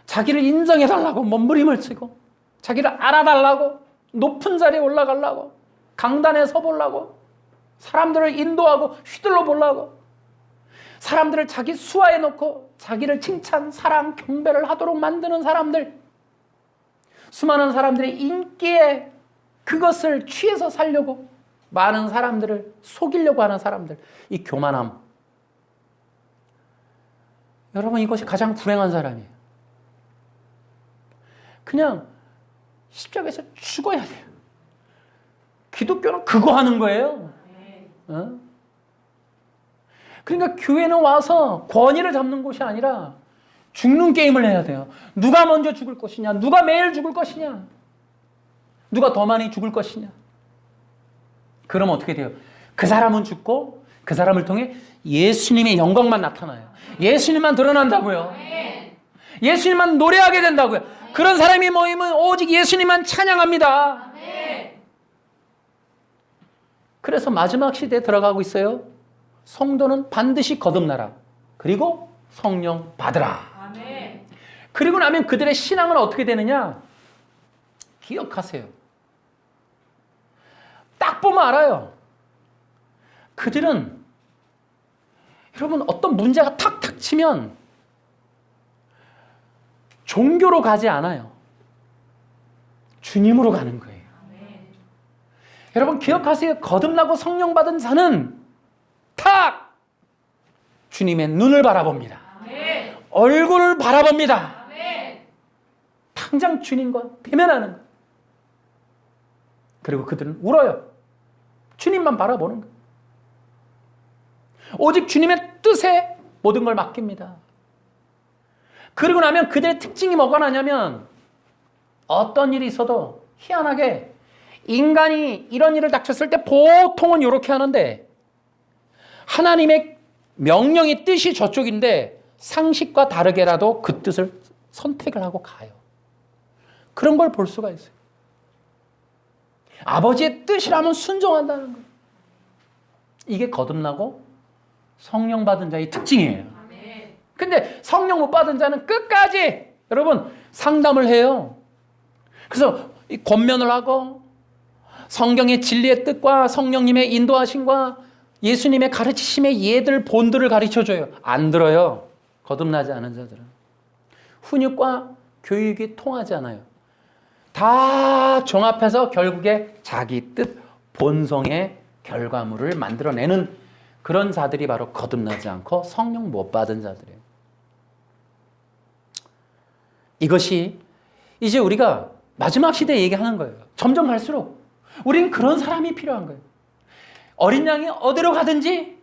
Speaker 1: 자기를 인정해달라고 몸부림을 치고 자기를 알아달라고 높은 자리에 올라가려고 강단에 서보려고 사람들을 인도하고 휘둘러 보려고 사람들을 자기 수하에 놓고 자기를 칭찬, 사랑, 경배를 하도록 만드는 사람들, 수많은 사람들의 인기에 그것을 취해서 살려고 많은 사람들을 속이려고 하는 사람들, 이 교만함. 여러분 이것이 가장 불행한 사람이에요. 그냥 십자가에서 죽어야 돼요. 기독교는 그거 하는 거예요. 어? 그러니까 교회는 와서 권위를 잡는 곳이 아니라 죽는 게임을 해야 돼요. 누가 먼저 죽을 것이냐, 누가 매일 죽을 것이냐, 누가 더 많이 죽을 것이냐. 그럼 어떻게 돼요? 그 사람은 죽고 그 사람을 통해 예수님의 영광만 나타나요. 예수님만 드러난다고요. 예수님만 노래하게 된다고요. 그런 사람이 모이면 오직 예수님만 찬양합니다. 그래서 마지막 시대에 들어가고 있어요. 성도는 반드시 거듭나라. 그리고 성령 받으라. 그리고 나면 그들의 신앙은 어떻게 되느냐? 기억하세요. 딱 보면 알아요. 그들은 여러분 어떤 문제가 탁탁 치면 종교로 가지 않아요. 주님으로 가는 거예요. 여러분 기억하세요. 거듭나고 성령 받은 자는 탁 주님의 눈을 바라봅니다. 얼굴을 바라봅니다. 당장 주님과 대면하는 거예요. 그리고 그들은 울어요. 주님만 바라보는 거예요. 오직 주님의 뜻에 모든 걸 맡깁니다. 그리고 나면 그들의 특징이 뭐가 나냐면 어떤 일이 있어도 희한하게 인간이 이런 일을 닥쳤을 때 보통은 이렇게 하는데 하나님의 명령이 뜻이 저쪽인데 상식과 다르게라도 그 뜻을 선택을 하고 가요. 그런 걸 볼 수가 있어요. 아버지의 뜻이라면 순종한다는 거예요. 이게 거듭나고 성령 받은 자의 특징이에요. 근데 성령 못 받은 자는 끝까지 여러분 상담을 해요. 그래서 권면을 하고 성경의 진리의 뜻과 성령님의 인도하심과 예수님의 가르치심의 예들 본들을 가르쳐줘요. 안 들어요. 거듭나지 않은 자들은. 훈육과 교육이 통하지 않아요. 다 종합해서 결국에 자기 뜻 본성의 결과물을 만들어내는 그런 자들이 바로 거듭나지 않고 성령 못 받은 자들이에요. 이것이 이제 우리가 마지막 시대에 얘기하는 거예요. 점점 갈수록 우리는 그런 사람이 필요한 거예요. 어린 양이 어디로 가든지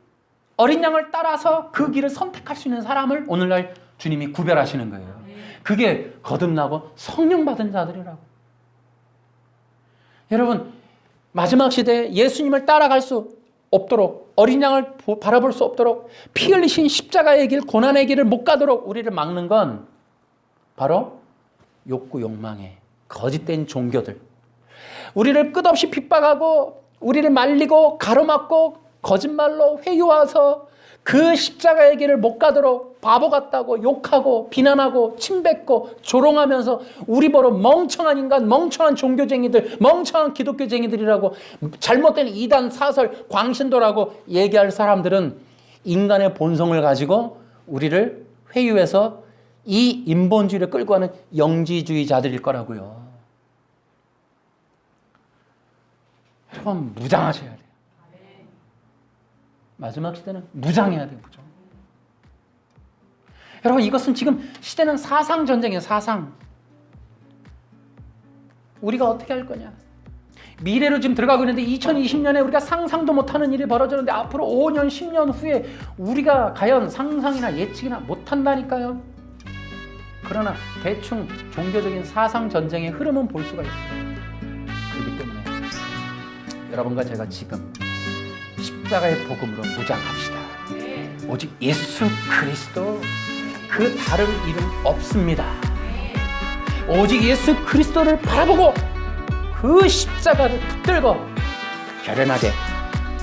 Speaker 1: 어린 양을 따라서 그 길을 선택할 수 있는 사람을 오늘날 주님이 구별하시는 거예요. 그게 거듭나고 성령 받은 자들이라고. 여러분 마지막 시대에 예수님을 따라갈 수 없도록 어린 양을 바라볼 수 없도록 피 흘리신 십자가의 길 고난의 길을 못 가도록 우리를 막는 건 바로 욕구 욕망의 거짓된 종교들. 우리를 끝없이 핍박하고 우리를 말리고 가로막고 거짓말로 회유와서 그 십자가의 길을 못 가도록 바보 같다고 욕하고 비난하고 침뱉고 조롱하면서 우리 보러 멍청한 인간, 멍청한 종교쟁이들, 멍청한 기독교쟁이들이라고 잘못된 이단, 사설, 광신도라고 얘기할 사람들은 인간의 본성을 가지고 우리를 회유해서 이 인본주의를 끌고 가는 영지주의자들일 거라고요. 여러분 무장하셔야 돼요. 마지막 시대는 무장해야 돼요. 무장. 여러분 이것은 지금 시대는 사상 전쟁이에요. 사상. 우리가 어떻게 할 거냐. 미래로 지금 들어가고 있는데 2020년에 우리가 상상도 못하는 일이 벌어졌는데 앞으로 5년, 10년 후에 우리가 과연 상상이나 예측이나 못한다니까요. 그러나 대충 종교적인 사상 전쟁의 흐름은 볼 수가 있어요. 그렇기 때문에 여러분과 제가 지금 십자가의 복음으로 무장합시다. 오직 예수 그리스도, 그 다른 이름 없습니다. 오직 예수 그리스도를 바라보고 그 십자가를 붙들고 결연하게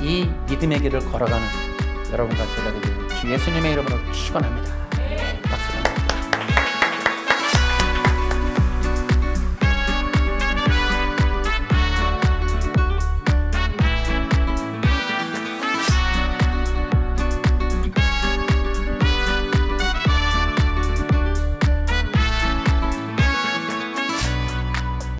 Speaker 1: 이 믿음의 길을 걸어가는 여러분과 제가 되기를 주 예수님의 이름으로 축원합니다. 박수.